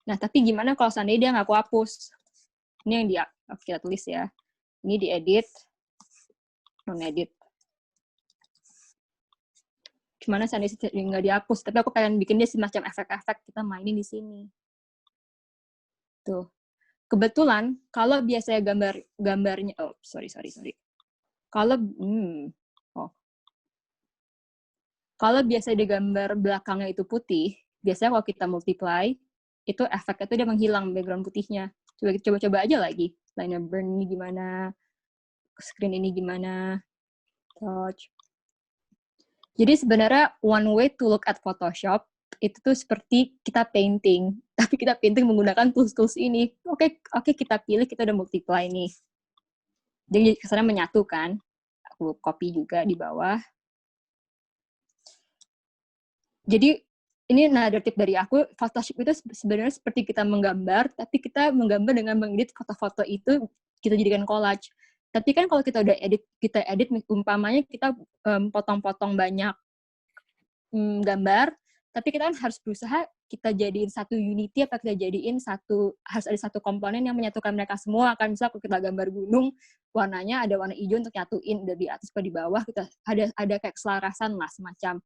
Nah, tapi gimana kalau seandainya dia nggak aku hapus? Ini yang kita tulis ya. Ini diedit, non-edit. Gimana seandainya nggak dihapus, tapi aku pengen bikin dia semacam efek-efek, kita mainin di sini. Tuh. Kebetulan, kalau biasanya gambarnya, sorry. Kalau biasanya di gambar belakangnya itu putih, biasanya kalau kita multiply, itu efeknya itu dia menghilang background putihnya. Coba aja lagi. Line burn ini gimana, screen ini gimana, touch. Jadi sebenarnya one way to look at Photoshop itu tuh seperti kita painting, tapi kita painting menggunakan tools-tools ini. Oke, kita pilih, kita udah multiply nih. Jadi kesannya menyatu kan. Aku copy juga di bawah. Jadi ini another tip dari aku, Photoshop itu sebenarnya seperti kita menggambar, tapi kita menggambar dengan mengedit foto-foto itu, kita jadikan collage. Tapi kan kalau kita udah kita edit, umpamanya kita potong-potong banyak gambar, tapi kita kan harus berusaha kita jadiin satu unity, apa kita jadiin harus ada satu komponen yang menyatukan mereka semua. Kan misal kalau kita gambar gunung, warnanya ada warna hijau untuk nyatuin dari atas ke di bawah, kita ada kayak keselarasan lah semacam.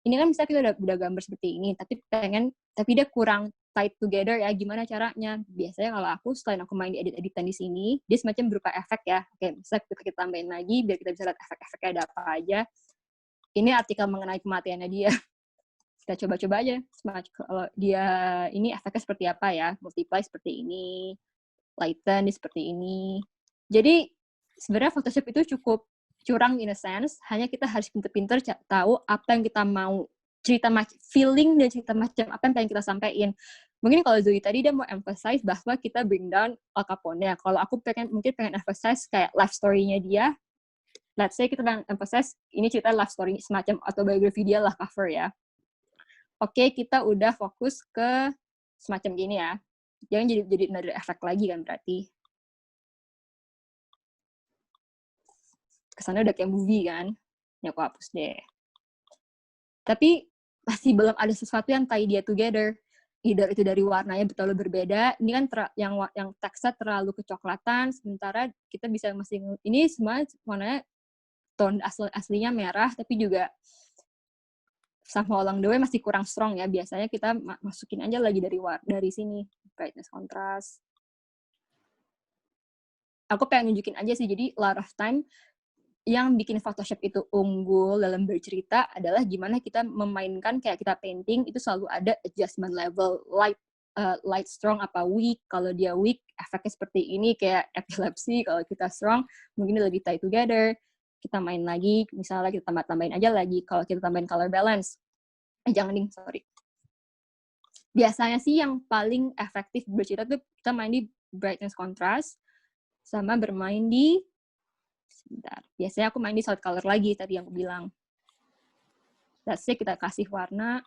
Ini kan misalnya kita udah gambar seperti ini, tapi dia kurang tied together ya, gimana caranya? Biasanya kalau selain aku main di edit-editan di sini, dia semacam berupa efek ya. Oke, misalnya kita tambahin lagi, biar kita bisa lihat efek-efeknya ada apa aja. Ini artikel mengenai kematiannya dia. Kita coba-coba aja, kalau dia ini efeknya seperti apa ya, multiply seperti ini, lighten seperti ini. Jadi sebenarnya Photoshop itu cukup curang in a sense, hanya kita harus pinter-pinter tahu apa yang kita mau, feeling dan cerita macam apa yang pengen kita sampaikan. Mungkin kalau Zoe tadi dia mau emphasize bahwa kita bring down Al Capone. Kalau aku mungkin pengen emphasize kayak life story-nya dia. Let's say kita pengen emphasize ini cerita life story semacam autobiography dia lah cover ya. Oke, kita udah fokus ke semacam gini ya. Jangan jadi another efek lagi kan berarti. Kesannya udah kayak movie kan. Ya aku hapus deh. Tapi masih belum ada sesuatu yang tie dia together. Either itu dari warnanya betul berbeda. Ini kan yang teksnya terlalu kecoklatan, sementara kita bisa ini semua warnanya tone aslinya merah, tapi juga sama along the way masih kurang strong ya. Biasanya kita masukin aja lagi dari sini, brightness contrast. Aku pengen nunjukin aja sih, jadi a lot of time yang bikin Photoshop itu unggul dalam bercerita adalah gimana kita memainkan kayak kita painting, itu selalu ada adjustment level, light strong apa weak. Kalau dia weak, efeknya seperti ini kayak epilepsy. Kalau kita strong, mungkin lebih tie together. Kita main lagi, misalnya kita tambahin aja lagi. Kalau kita tambahin color balance, sorry. Biasanya sih yang paling efektif bercerita tuh kita main di brightness contrast, sama bermain di, sebentar, biasanya aku main di solid color lagi, tadi yang aku bilang. Let's say kita kasih warna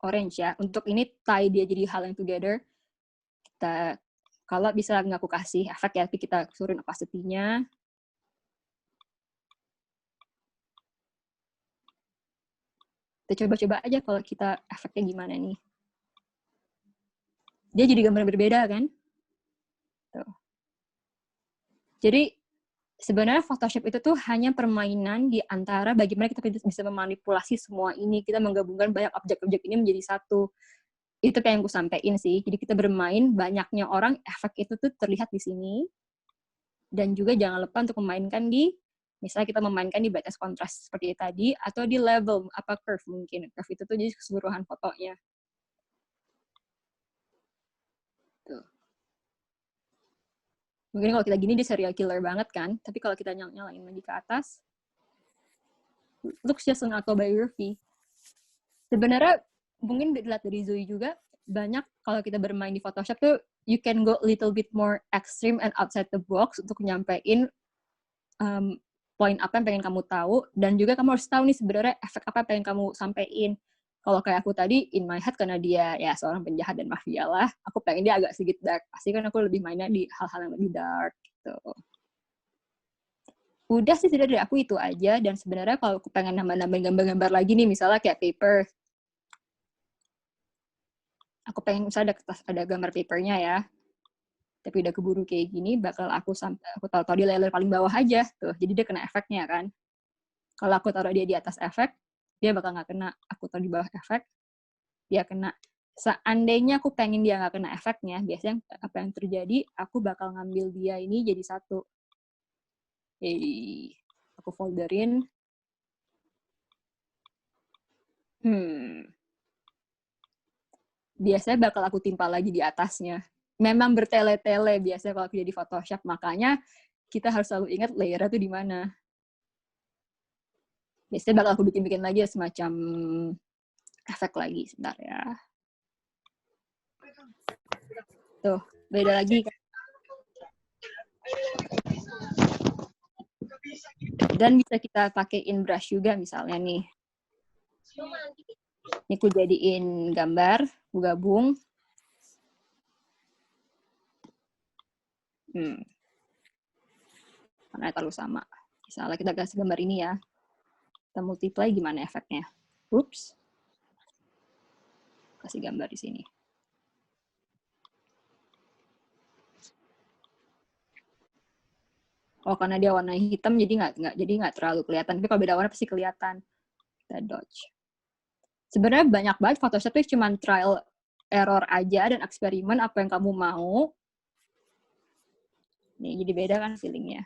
orange ya, untuk ini tie dia jadi hal yang together. Kita, kalau bisa nggak aku kasih efek ya, tapi kita turunin opacity-nya. Kita coba-coba aja kalau kita efeknya gimana nih. Dia jadi gambar berbeda kan? Tuh. Jadi sebenarnya Photoshop itu tuh hanya permainan di antara bagaimana kita bisa memanipulasi semua ini. Kita menggabungkan banyak objek-objek ini menjadi satu. Itu kayak yang aku sampaikan sih. Jadi kita bermain, banyaknya orang, efek itu tuh terlihat di sini. Dan juga jangan lupa untuk memainkan misalnya kita memainkan di brightness contrast seperti tadi, atau di level, apa curve mungkin. Curve itu tuh jadi keseluruhan fotonya. Tuh. Mungkin kalau kita gini dia serial killer banget kan, tapi kalau kita nyalain lagi ke atas, looks just an autobiography. Sebenarnya mungkin dilihat dari Zoe juga, banyak kalau kita bermain di Photoshop tuh, you can go a little bit more extreme and outside the box untuk nyampein poin apa yang pengen kamu tahu, dan juga kamu harus tahu nih sebenarnya efek apa yang pengen kamu sampein. Kalau kayak aku tadi, in my head, karena dia ya seorang penjahat dan mafia lah, aku pengen dia agak sedikit dark. Pasti kan aku lebih mainnya di hal-hal yang lebih dark gitu. Udah sih dari aku itu aja, dan sebenarnya kalau aku pengen nambah-nambahin gambar-gambar lagi nih, misalnya kayak paper. Aku pengen misalnya ada gambar papernya ya, tapi udah keburu kayak gini, bakal aku taruh di layer paling bawah aja tuh, jadi dia kena efeknya kan. Kalau aku taruh dia di atas efek, dia bakal nggak kena. Aku taruh di bawah efek, dia kena. Seandainya aku pengen dia nggak kena efeknya, biasanya apa yang terjadi, aku bakal ngambil dia ini jadi satu. Aku folderin. Biasanya bakal aku timpa lagi di atasnya. Memang bertele-tele biasanya kalau dia di Photoshop, makanya kita harus selalu ingat layernya tuh di mana. Biasanya bakal aku bikin-bikin lagi ya, semacam efek lagi. Sebentar ya. Tuh, beda lagi kan. Dan bisa kita pakai in brush juga misalnya nih. Ini aku jadiin gambar, aku gabung. Karena terlalu sama. Misalnya kita kasih gambar ini ya. Kita multiply gimana efeknya? Oops. Kasih gambar di sini. Oh, karena dia warna hitam jadi nggak terlalu kelihatan. Tapi kalau beda warna pasti kelihatan. Kita dodge. Sebenarnya banyak banget Photoshop itu cuma trial error aja dan eksperimen apa yang kamu mau. Nih, jadi beda kan feelingnya.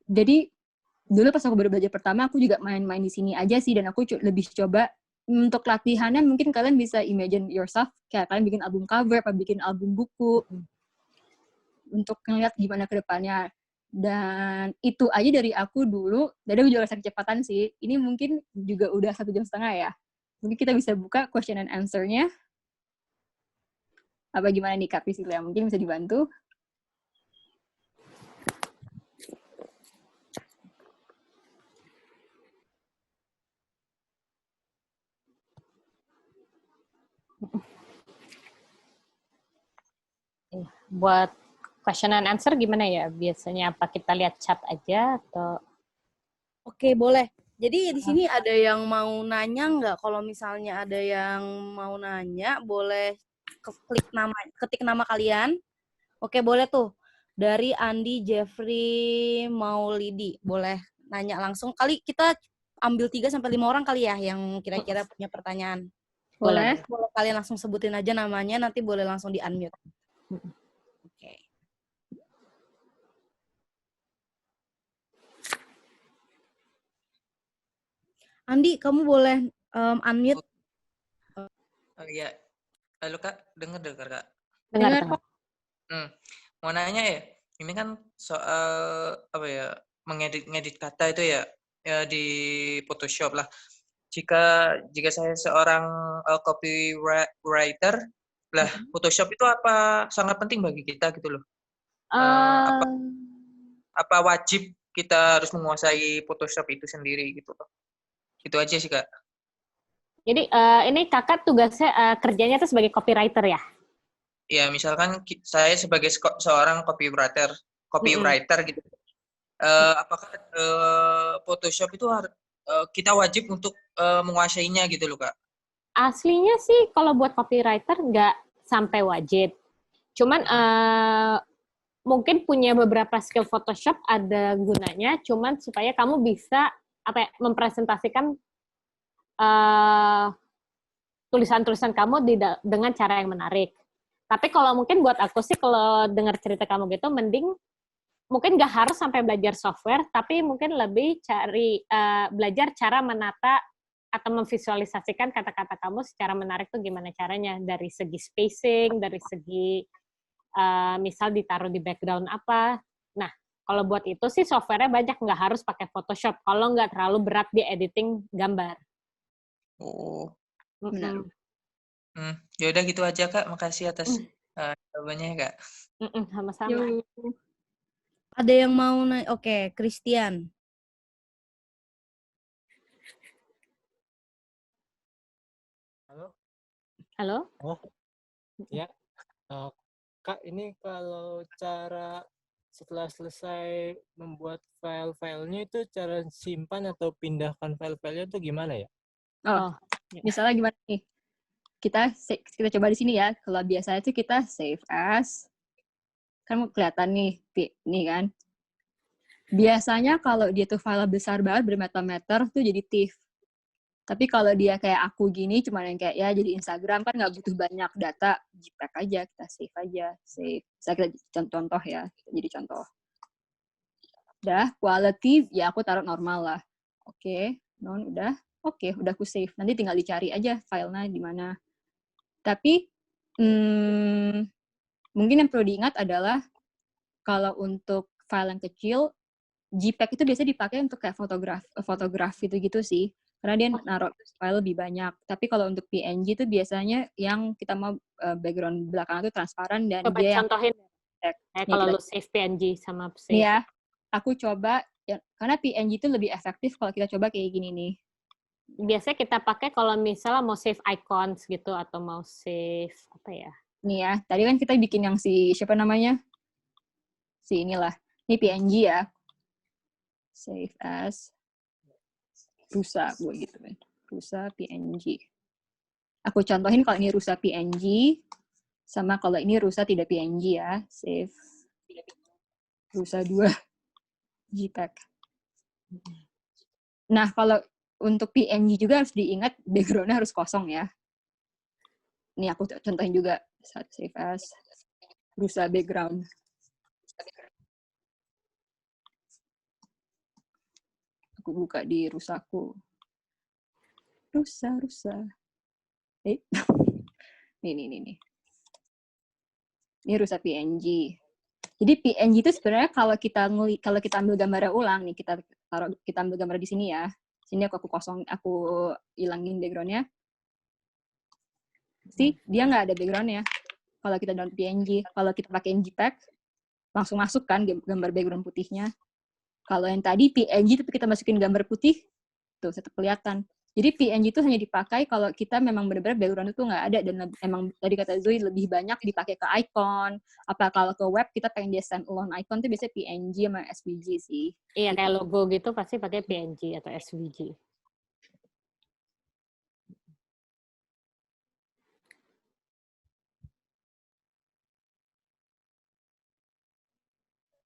Jadi dulu pas aku baru belajar pertama, aku juga main-main di sini aja sih, dan aku lebih coba untuk latihannya mungkin kalian bisa imagine yourself, kayak kalian bikin album cover, apa bikin album buku, untuk ngeliat gimana ke depannya. Dan itu aja dari aku dulu, dan aku juga rasa kecepatan sih. Ini mungkin juga udah 1,5 jam ya. Mungkin kita bisa buka question and answer-nya. Apa gimana nih Kak Priscilla? Mungkin bisa dibantu? Buat question and answer gimana ya? Biasanya apa kita lihat chat aja atau? Oke, boleh. Jadi di sini ada yang mau nanya nggak? Kalau misalnya ada yang mau nanya, boleh ketik nama kalian. Oke, boleh tuh. Dari Andi Jeffrey Maulidi. Boleh nanya langsung. Kali kita ambil 3-5 orang kali ya yang kira-kira punya pertanyaan. Boleh. Boleh kalian langsung sebutin aja namanya, nanti boleh langsung di-unmute. Oke. Andi, kamu boleh unmute. Oh iya. Halo Kak, dengar Kak? Dengar. Mau nanya ya, ini kan soal apa ya, mengedit kata itu ya di Photoshop lah. Jika saya seorang copywriter, lah Photoshop itu apa sangat penting bagi kita gitu loh. Apa wajib kita harus menguasai Photoshop itu sendiri gitu loh. Itu aja sih Kak. Jadi ini kakak tugasnya kerjanya tuh sebagai copywriter ya? Ya, misalkan saya sebagai seorang copywriter gitu. Apakah Photoshop itu kita wajib untuk menguasainya gitu loh, Kak? Aslinya sih kalau buat copywriter nggak sampai wajib. Cuman mungkin punya beberapa skill Photoshop ada gunanya, cuman supaya kamu bisa mempresentasikan tulisan-tulisan kamu dengan cara yang menarik. Tapi kalau mungkin buat aku sih, kalau dengar cerita kamu gitu, mending mungkin nggak harus sampai belajar software, tapi mungkin lebih belajar cara menata atau memvisualisasikan kata-kata kamu secara menarik tuh gimana caranya, dari segi spacing, dari segi misal ditaruh di background apa. Nah, kalau buat itu sih software-nya banyak, nggak harus pakai Photoshop, kalau nggak terlalu berat di editing gambar. Oh. Benar. Ya udah gitu aja Kak, makasih atas jawabannya Kak. Sama-sama. Ada yang mau nanya? Oke, Christian. Halo? Oh, ya. Kak, ini kalau cara setelah selesai membuat file-filenya itu cara simpan atau pindahkan file-filenya itu gimana ya? Misalnya gimana nih? Kita coba di sini ya. Kalau biasanya itu kita save as. Kan kelihatan nih kan. Biasanya kalau dia tuh file besar banget bermeter-meter tuh jadi TIFF. Tapi kalau dia kayak aku gini, cuma yang kayak ya jadi Instagram kan nggak butuh banyak data, JPEG aja, kita save aja. Save. Saya kita contoh ya, jadi contoh. Udah, quality, ya aku taruh normal lah. Oke, udah. Oke, udah aku save. Nanti tinggal dicari aja filenya di mana. Tapi, mungkin yang perlu diingat adalah kalau untuk file yang kecil, JPEG itu biasanya dipakai untuk kayak fotografi gitu sih. Karena dia naruh file lebih banyak. Tapi kalau untuk PNG itu biasanya yang kita mau background belakang itu transparan dan coba dia contohin. Kalau lu save PNG sama save. Ya, aku coba ya, karena PNG itu lebih efektif kalau kita coba kayak gini nih. Biasanya kita pakai kalau misalnya mau save icons gitu atau mau save apa ya? Nih ya, tadi kan kita bikin yang siapa namanya? Si inilah. Ini PNG ya. save as rusa, gue gitu kan. Rusa PNG. Aku contohin kalau ini rusa PNG, sama kalau ini rusa tidak PNG ya. Save rusa 2 JPEG. Nah, kalau untuk PNG juga harus diingat background-nya harus kosong ya. Ini aku contohin juga. Save as rusa background. Aku buka di rusaku. Rusa. Nih. Ini rusa PNG. Jadi PNG itu sebenarnya kalau kita ambil gambarnya ulang nih, kita ambil gambar di sini ya. Sini aku hilangin background-nya. Dia nggak ada background-nya. Kalau kita download PNG, kalau kita pakai JPEG, langsung masuk kan gambar background putihnya. Kalau yang tadi PNG tapi kita masukin gambar putih, tuh tetap kelihatan. Jadi PNG itu hanya dipakai kalau kita memang benar-benar background itu nggak ada, dan emang tadi kata Zoe lebih banyak dipakai ke icon. Apa kalau ke web kita pengen dia standalone icon tuh biasanya PNG sama SVG sih. Iya, kayak logo gitu pasti pakai PNG atau SVG.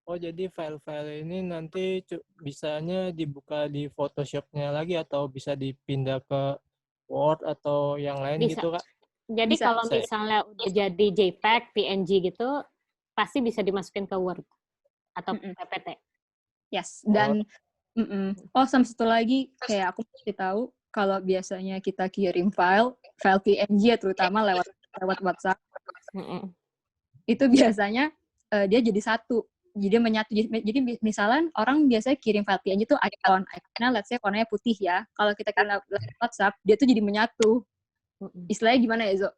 Oh, jadi file-file ini nanti bisanya dibuka di Photoshop-nya lagi atau bisa dipindah ke Word atau yang lain Bisa. gitu, Kak? Jadi Bisa. kalau misalnya udah jadi JPEG, PNG gitu, pasti bisa dimasukin ke Word atau PPT. Yes, dan sama satu lagi, kayak aku mesti tahu, kalau biasanya kita kirim file PNG ya, terutama lewat WhatsApp, itu biasanya dia jadi satu. Jadi menyatu. Jadi misalnya orang biasanya kirim file PNG itu iconnya, let's say warnanya putih ya. Kalau kita kirim lewat WhatsApp, dia tuh jadi menyatu. Istilahnya gimana ya, Zo?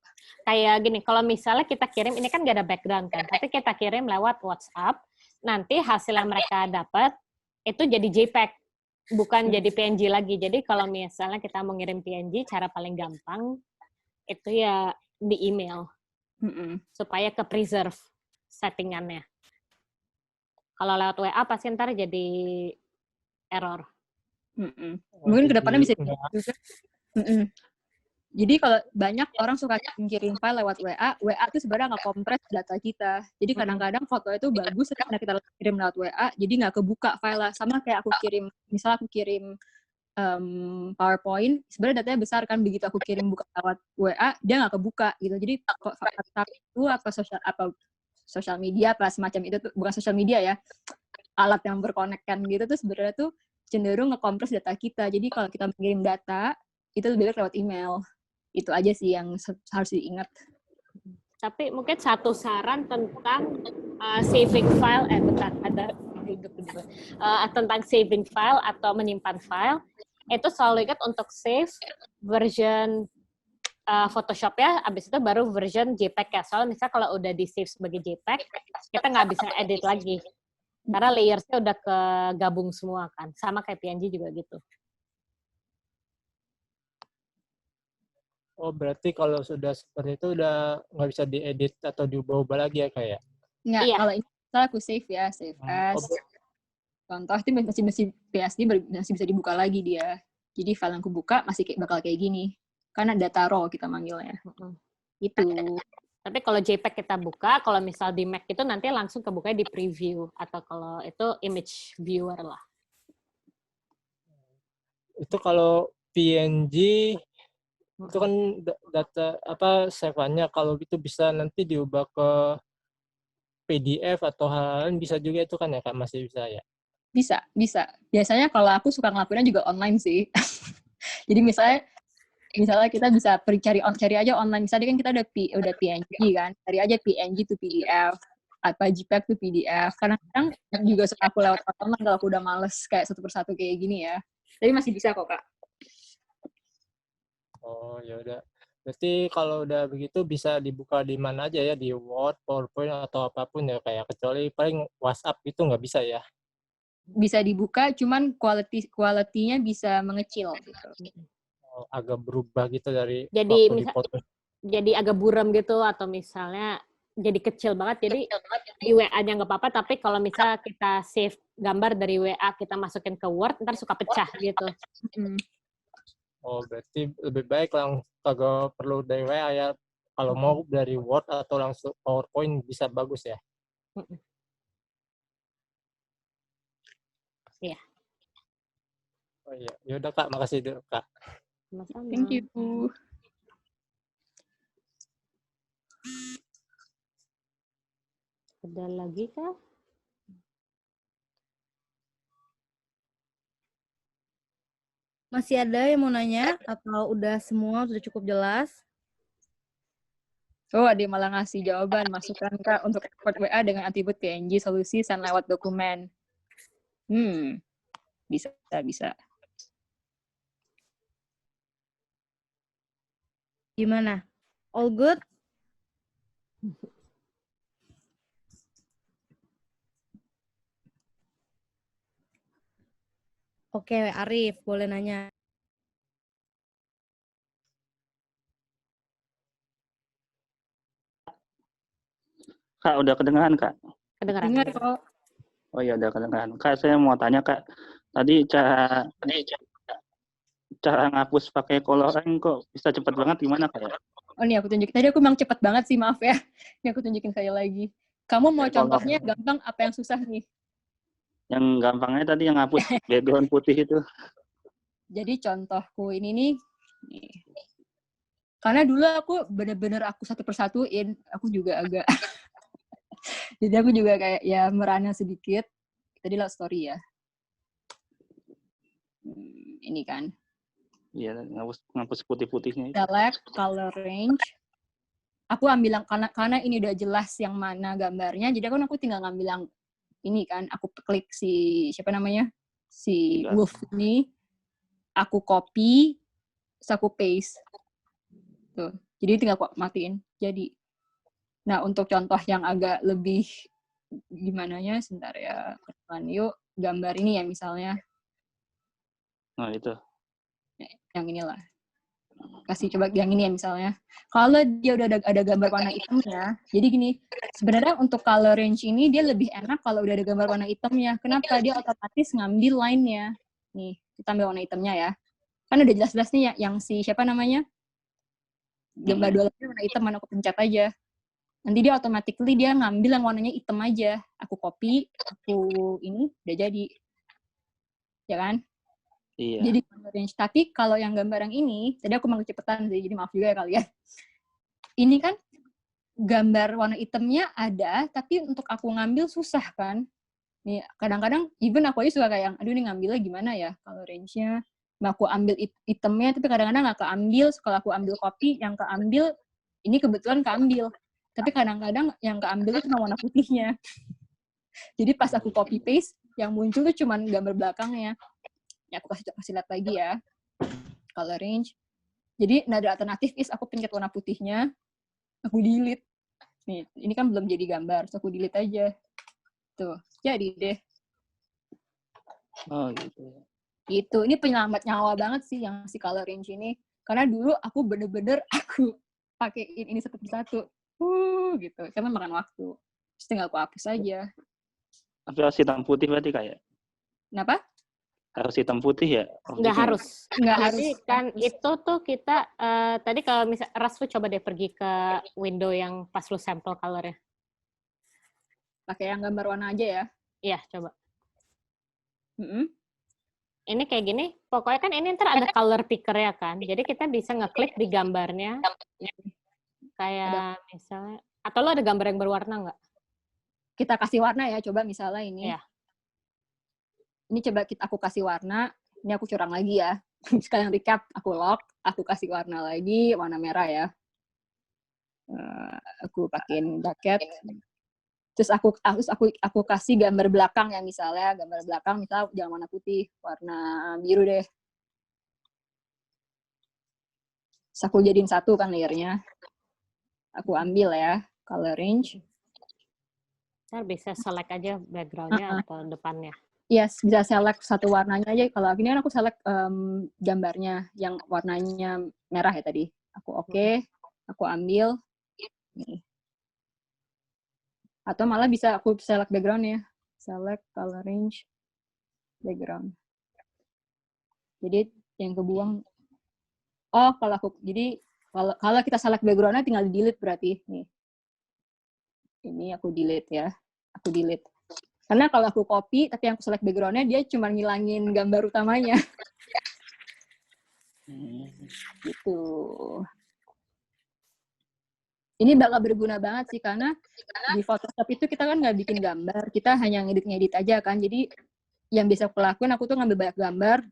Kayak gini, kalau misalnya kita kirim, ini kan gak ada background kan, tapi kita kirim lewat WhatsApp, nanti hasil yang mereka dapat, itu jadi JPEG, bukan jadi PNG lagi. Jadi kalau misalnya kita mau ngirim PNG, cara paling gampang, itu ya di email. Supaya ke-preserve settingannya. Kalau lewat WA pasti ntar jadi error. Mungkin kedepannya bisa juga. Jadi kalau banyak orang suka kirim file lewat WA itu sebenarnya nggak kompres data kita. Jadi kadang-kadang foto itu bagus karena kita kirim lewat WA, jadi nggak kebuka file. Sama kayak misalnya aku kirim PowerPoint, sebenarnya datanya besar kan, begitu aku kirim buka lewat WA, dia nggak kebuka gitu. Jadi WhatsApp itu apa sosial media apa semacam itu tuh, bukan sosial media ya, alat yang berkonekkan gitu tuh sebenarnya tuh cenderung nge-kompres data kita. Jadi kalau kita mengirim data itu lebih baik lewat email. Itu aja sih yang harus diingat. Tapi mungkin satu saran tentang saving file, tentang saving file atau menyimpan file, itu selalu ingat untuk save version Photoshop ya, abis itu baru version JPEG ya. Soalnya misalnya kalau udah di-save sebagai JPEG, kita nggak bisa edit lagi. Karena layers-nya udah kegabung semua kan. Sama kayak PNG juga gitu. Oh, berarti kalau sudah seperti itu udah nggak bisa diedit atau diubah-ubah lagi ya, kayak? Nggak, Iya. kalau ini misalnya aku save ya, save as. Contoh itu masih PSD masih bisa dibuka lagi dia. Jadi file yang aku buka masih bakal kayak gini. Karena data raw kita manggilnya. Itu. Tapi kalau JPEG kita buka, kalau misal di Mac itu nanti langsung kebuka di preview. Atau kalau itu image viewer lah. Itu kalau PNG, itu kan data, save-nya, kalau itu bisa nanti diubah ke PDF atau hal lain, bisa juga itu kan ya, Kak? Masih bisa ya? Bisa. Biasanya kalau aku suka ngelakuinnya juga online sih. Jadi misalnya kita bisa cari aja online. Misalnya kan kita udah PNG kan, cari aja PNG to PDF, apa JPEG to PDF. Kadang-kadang juga suka aku lewat online kalau aku udah males kayak satu persatu kayak gini ya. Tapi masih bisa kok, Kak. Oh, ya udah. Berarti kalau udah begitu bisa dibuka di mana aja ya, di Word, PowerPoint atau apapun ya, kayak kecuali paling WhatsApp itu nggak bisa ya? Bisa dibuka, cuman quality-nya bisa mengecil gitu. Oh, agak berubah gitu dari Jadi waktu dipoto. jadi agak buram gitu, atau misalnya jadi kecil banget. Jadi di WA-nya nggak apa-apa, tapi kalau misalnya kita save gambar dari WA kita masukin ke Word, ntar suka pecah gitu. Oh, berarti lebih baik kagak perlu dari WA ya. Kalau mau dari Word atau langsung PowerPoint bisa bagus ya. Iya. Oh iya, yaudah Kak, makasih dulu Kak. Sama-sama. Thank you. Ada lagi kah? Masih ada yang mau nanya? Atau udah semua sudah cukup jelas? Oh, ada yang malah ngasih jawaban. Masukkan Kak untuk export WA dengan atribut PNG solusi send lewat dokumen. Bisa. Gimana? All good? Oke, Arif, boleh nanya. Kak, udah kedengeran, Kak? Kedengeran. Dengar kok. Oh iya, udah kedengeran. Kak, saya mau tanya, Kak. Tadi cara ngapus pakai coloring kok bisa cepet banget, gimana, Kak? Ya? Oh, nih aku tunjukin. Tadi aku memang cepet banget sih, maaf ya. Ini aku tunjukin sekali lagi. Kamu mau contohnya gampang, apa yang susah nih? Yang gampangnya tadi yang ngapus background putih itu. Jadi contohku ini nih. Karena dulu aku bener-bener aku satu persatuin, aku juga agak jadi aku juga kayak ya merana sedikit. Tadi love story ya. Ini kan. Iya, ngapus putih-putihnya itu. Select color range. Aku ambil yang karena ini udah jelas yang mana gambarnya, jadi aku tinggal ngambil yang ini kan. Aku klik si siapa namanya? Si Wolf ini. Aku copy, terus aku paste. Tuh. Jadi tinggal aku matiin. Jadi, nah untuk contoh yang agak lebih gimana ya, sebentar ya. Yuk, gambar ini ya misalnya. Nah, itu. Yang inilah. Kasih coba yang ini ya misalnya. Kalau dia udah ada gambar warna hitamnya, jadi gini, sebenarnya untuk color range ini dia lebih enak kalau udah ada gambar warna hitamnya. Kenapa? Dia otomatis ngambil line-nya. Nih, kita ambil warna hitamnya ya. Kan udah jelas-jelas nih ya, yang si siapa namanya? Gambar dua warna hitam, mana aku pencet aja. Nanti dia automatically dia ngambil yang warnanya hitam aja. Aku copy, aku ini udah jadi. Ya kan? Iya. Jadi color range. Tapi kalau yang gambar yang ini, tadi aku mau kecepatan sih, jadi maaf juga ya kalian. Ini kan gambar warna hitamnya ada, tapi untuk aku ngambil susah kan. Nih, kadang-kadang even aku aja suka kayak, aduh ini ngambilnya gimana ya color range-nya. Nah, aku ambil hitamnya, tapi kadang-kadang nggak keambil. Kalau aku ambil copy, yang keambil, ini kebetulan keambil. Tapi kadang-kadang yang keambil itu cuma warna putihnya. Jadi pas aku copy paste, yang muncul tuh cuma gambar belakangnya. Ya, aku kasih lihat lagi ya. Color range. Jadi, nada alternatif is aku pencet warna putihnya, aku delete. Nih, ini kan belum jadi gambar, so aku delete aja. Tuh, jadi deh. Oh, gitu. Gitu. Ini penyelamat nyawa banget sih yang si color range ini. Karena dulu aku bener-bener aku pakein ini satu persatu. Gitu. Cuma makan waktu. Terus tinggal aku hapus aja. Tapi harus hitam putih berarti kayak? Kenapa? Harus hitam putih ya? Nggak harus. Nggak harus. Jadi kan itu tuh kita, tadi kalau misal Ras lu coba deh pergi ke window yang pas lu sampel color-nya. Pakai yang gambar warna aja ya. Iya, coba. Mm-mm. Ini kayak gini, pokoknya kan ini ntar ada color picker ya kan. Jadi kita bisa ngeklik di gambarnya. Kayak misalnya, atau lo ada gambar yang berwarna nggak? Kita kasih warna ya, coba misalnya ini. Iya. Ini coba aku kasih warna. Ini aku curang lagi ya. Sekalian recap, aku lock, aku kasih warna lagi, warna merah ya. Aku pakein jaket. Terus aku kasih gambar belakang ya, misalnya gambar belakang misalnya jangan warna putih, warna biru deh. Terus aku jadiin satu kan layernya. Aku ambil ya color range. Ntar bisa select aja background-nya atau depannya. Yes, bisa select satu warnanya aja. Kalau ini kan aku select gambarnya yang warnanya merah ya tadi. Aku oke, aku ambil. Nih. Atau malah bisa aku select background ya. Select color range background. Jadi yang kebuang, kalau kita select background-nya tinggal delete berarti. Nih. Ini aku delete ya. Aku delete. Karena kalau aku copy, tapi yang aku select background-nya, dia cuma ngilangin gambar utamanya. Gitu. Ini bakal berguna banget sih, karena di Photoshop itu kita kan nggak bikin gambar, kita hanya ngedit-ngedit aja kan. Jadi yang bisa aku lakuin, aku tuh ngambil banyak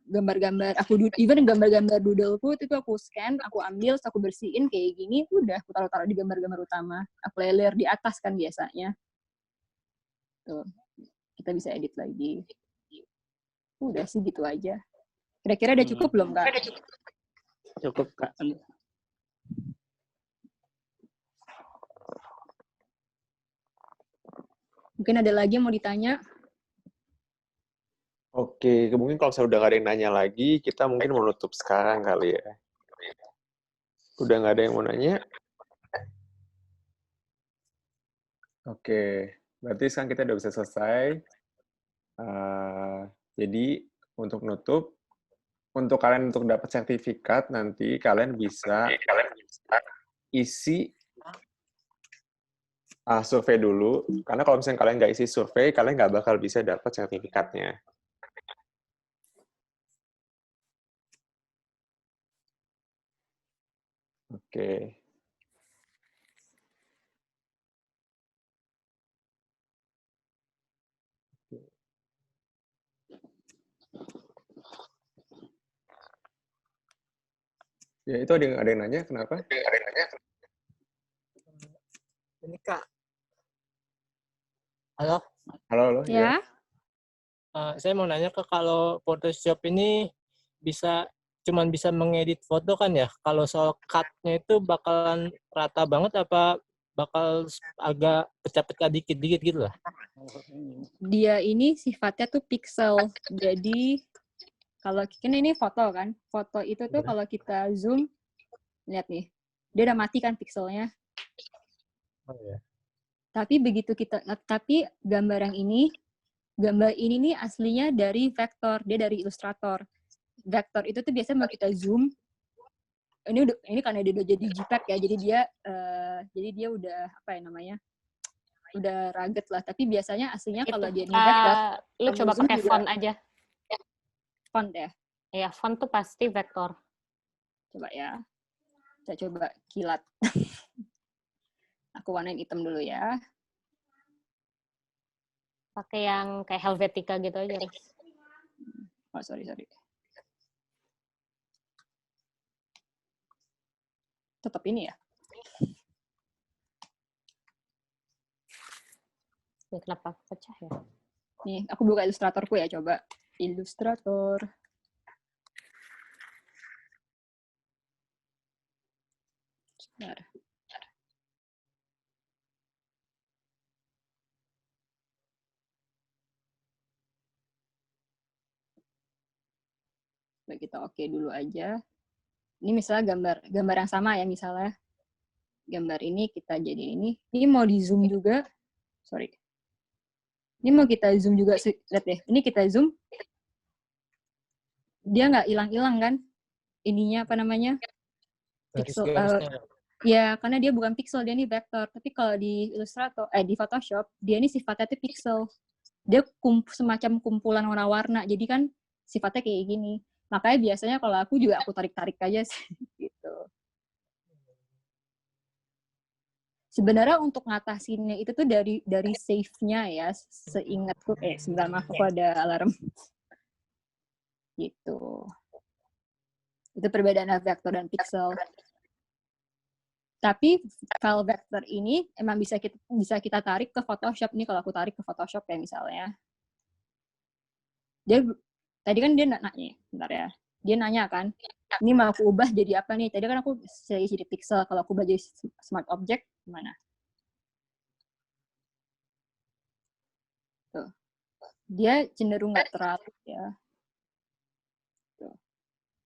gambar-gambar, even gambar-gambar doodleku itu aku scan, aku ambil, aku bersihin kayak gini, udah aku taruh-taruh di gambar-gambar utama. Aku layer di atas kan biasanya. Tuh, kita bisa edit lagi. Udah sih gitu aja. Kira-kira udah cukup belum, Kak? Cukup, Kak. Mungkin ada lagi yang mau ditanya? Oke, mungkin kalau saya udah nggak ada yang nanya lagi, kita mungkin mau nutup sekarang kali ya. Udah nggak ada yang mau nanya? Oke, berarti sekarang kita udah bisa selesai. Jadi untuk nutup, untuk kalian untuk dapat sertifikat nanti kalian bisa isi survei dulu. Karena kalau misalnya kalian nggak isi survei, kalian nggak bakal bisa dapat sertifikatnya. Oke. Ya, itu ada yang nanya, kenapa? Ini Kak. Halo? Halo, Ya. Saya mau nanya Kak, kalau Photoshop ini cuman bisa mengedit foto kan ya? Kalau soal cut-nya itu bakalan rata banget apa bakal agak pecah-pecah dikit-dikit gitu lah? Dia ini sifatnya tuh pixel. Jadi kalau kan ini foto kan, foto itu tuh kalau kita zoom, lihat nih, dia udah mati kan pixelnya. Oh, ya. Tapi gambar ini nih aslinya dari vektor, dia dari Illustrator. Vektor itu tuh biasanya mau kita zoom. Ini karena dia udah jadi JPEG ya, jadi dia udah apa ya namanya? Udah rugged lah. Tapi biasanya aslinya kalau dia ini vektor, Lu coba pakai font aja. Font ya? Ya, font tuh pasti vektor. Coba ya. Saya coba kilat. Aku warnain hitam dulu ya. Pakai yang kayak Helvetica gitu aja. Oh, sorry. Tetap ini ya? Ya, kenapa pecah ya? Nih, aku buka Illustratorku ya, coba. Illustrator. Sebentar. Coba kita oke dulu aja. Ini misalnya gambar yang sama ya, misalnya. Gambar ini kita jadi ini. Ini mau di zoom juga. Sorry. Ini mau kita zoom juga. Lihat deh, ini kita zoom. Dia nggak hilang-hilang kan? Ininya apa namanya? Pixel. Ya, karena dia bukan pixel, dia ini vektor. Tapi kalau di Illustrator, di Photoshop, dia ini sifatnya tuh pixel. Dia semacam kumpulan warna-warna. Jadi kan sifatnya kayak gini. Makanya biasanya kalau aku juga aku tarik-tarik aja sih. Gitu. Sebenarnya untuk ngatasinnya itu tuh dari save-nya ya, seingatku. Sebentar, maaf, aku ada alarm. Gitu. Itu perbedaan vektor dan pixel. Tapi file vektor ini emang bisa kita tarik ke Photoshop nih. Kalau aku tarik ke Photoshop ya misalnya. Tadi kan dia nanya, bentar ya. Dia nanya kan, ini mau aku ubah jadi apa nih? Tadi kan aku jadi pixel. Kalau aku ubah jadi smart object, gimana? Tuh. Dia cenderung nggak terlalu ya. Tuh.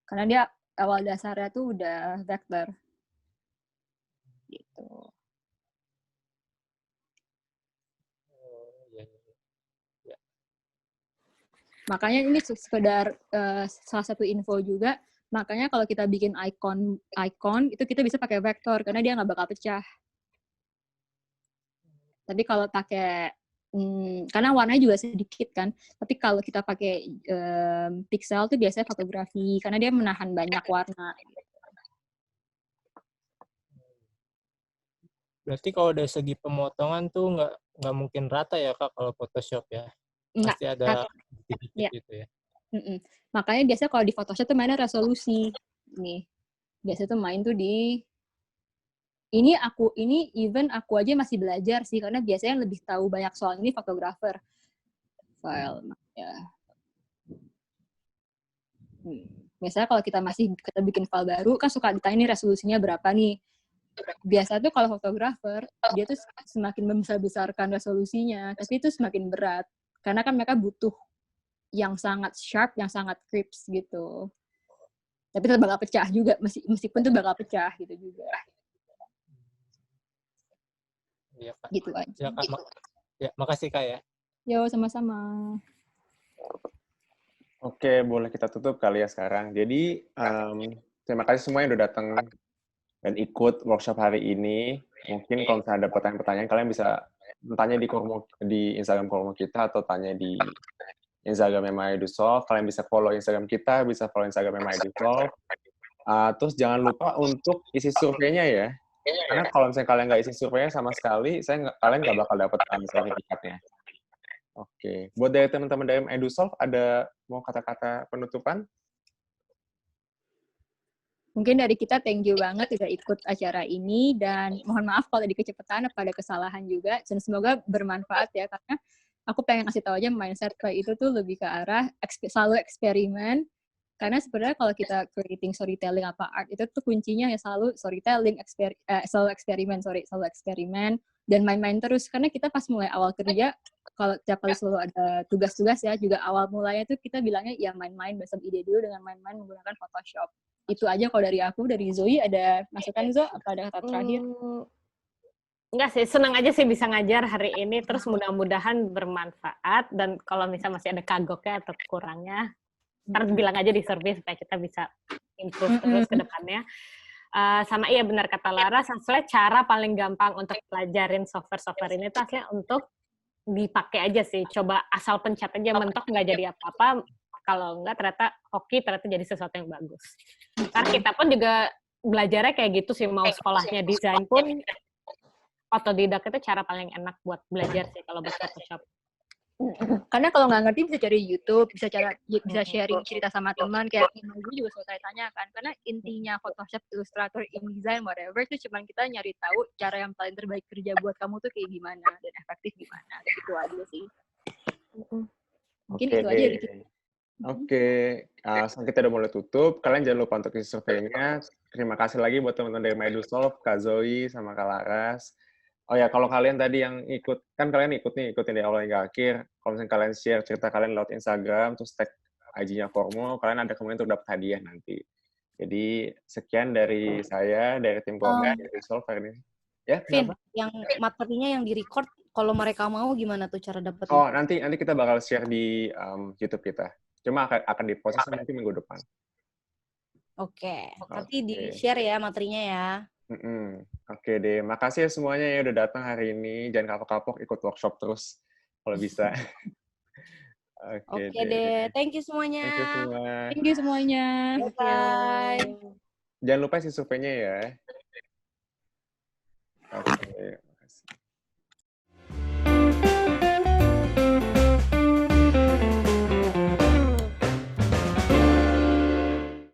Karena dia awal dasarnya tuh udah vektor. Gitu. Makanya ini sekedar salah satu info juga. Makanya kalau kita bikin icon itu kita bisa pakai vektor karena dia nggak bakal pecah. Tapi kalau pakai karena warnanya juga sedikit kan. Tapi kalau kita pakai pixel tuh biasanya fotografi karena dia menahan banyak warna. Berarti kalau dari segi pemotongan tuh nggak mungkin rata ya Kak kalau Photoshop ya? Enggak. Pasti ada Ya. gitu ya. Makanya biasanya kalau di Photoshop tuh mainnya resolusi. Nih. Biasanya tuh main tuh di ini even aku aja masih belajar sih karena biasanya lebih tahu banyak soal ini fotografer. File ya. Biasanya kalau kita bikin file baru kan suka ditanya nih resolusinya berapa nih. Biasa tuh kalau fotografer dia tuh semakin membesar-besarkan resolusinya, tapi itu semakin berat karena kan mereka butuh yang sangat sharp, yang sangat crisp gitu. Tapi tetap bakal pecah juga, meskipun tuh bakal pecah gitu juga. Iya Kak. Gitu aja. Ya Kak, makasih Kak ya. Yo, sama-sama. Oke, boleh kita tutup kali ya sekarang. Jadi, terima kasih semua yang udah datang dan ikut workshop hari ini. Mungkin kalau misalnya ada pertanyaan-pertanyaan, kalian bisa tanya di Instagram Kormo kita atau tanya di Instagram MyEdusolve. Kalian bisa follow Instagram kita, bisa follow Instagram MyEdusolve. Terus jangan lupa untuk isi surveinya ya. Karena kalau misalnya kalian nggak isi surveinya sama sekali, kalian nggak bakal dapat sertifikatnya. Oke. Buat dari teman-teman dari EduSolve, ada mau kata-kata penutupan? Mungkin dari kita thank you banget udah ikut acara ini dan mohon maaf kalau ada kecepatan atau ada kesalahan juga dan semoga bermanfaat ya karena aku pengen kasih tahu aja mindset kayak itu tuh lebih ke arah selalu eksperimen karena sebenarnya kalau kita creating storytelling apa art itu tuh kuncinya ya selalu storytelling selalu eksperimen dan main-main terus karena kita pas mulai awal kerja kalau tiap kali selalu ada tugas-tugas ya juga awal mulanya tuh kita bilangnya ya main-main based ide dulu dengan main-main menggunakan Photoshop. Itu aja kalau dari aku, dari Zoe ada masukan Zo? Apa ada kata terakhir? Enggak sih, senang aja sih bisa ngajar hari ini, terus mudah-mudahan bermanfaat, dan kalau misalnya masih ada kagoknya atau kurangnya, ntar bilang aja di survei supaya kita bisa improve terus ke depannya. Sama iya benar kata Lara, sebenarnya cara paling gampang untuk pelajarin software-software ini tuh aslinya untuk dipakai aja sih, coba asal pencet aja mentok nggak jadi apa-apa, kalau nggak ternyata jadi sesuatu yang bagus. Karena kita pun juga belajarnya kayak gitu sih, mau sekolahnya desain pun otodidak itu cara paling enak buat belajar sih kalau buat Photoshop. Karena kalau nggak ngerti bisa cari YouTube, bisa sharing cerita sama teman, kayak gue juga suka tanya kan. Karena intinya Photoshop, Illustrator, InDesign, whatever itu cuma kita nyari tahu cara yang paling terbaik kerja buat kamu tuh kayak gimana dan efektif gimana. Itu aja sih. Mungkin itu aja dari kita. Oke, sekarang kita udah mulai tutup. Kalian jangan lupa untuk isi surveinya. Terima kasih lagi buat teman-teman dari MyEdusolve, Kak Zoe, sama Kak Laras. Oh ya, kalau kalian tadi yang ikut, kan kalian ikutin dari awal hingga akhir. Kalau misalnya kalian share cerita kalian lewat Instagram, terus tag IG-nya Kormo, kalian ada kemungkinan untuk dapat hadiah nanti. Jadi, sekian dari saya, dari tim Kormo, MyEdusolve hari ini. Ya, Vin, yang materinya yang di-record, kalau mereka mau gimana tuh cara dapetnya? Oh, nanti kita bakal share di YouTube kita. Cuma akan diproses nanti minggu depan. Oke, nanti di-share ya materinya ya. Oke deh, makasih ya semuanya ya udah datang hari ini. Jangan kapok-kapok, ikut workshop terus kalau bisa. Oke deh, thank you semuanya. Thank you semua. Thank you semuanya. Bye. Jangan lupa isi surveinya ya.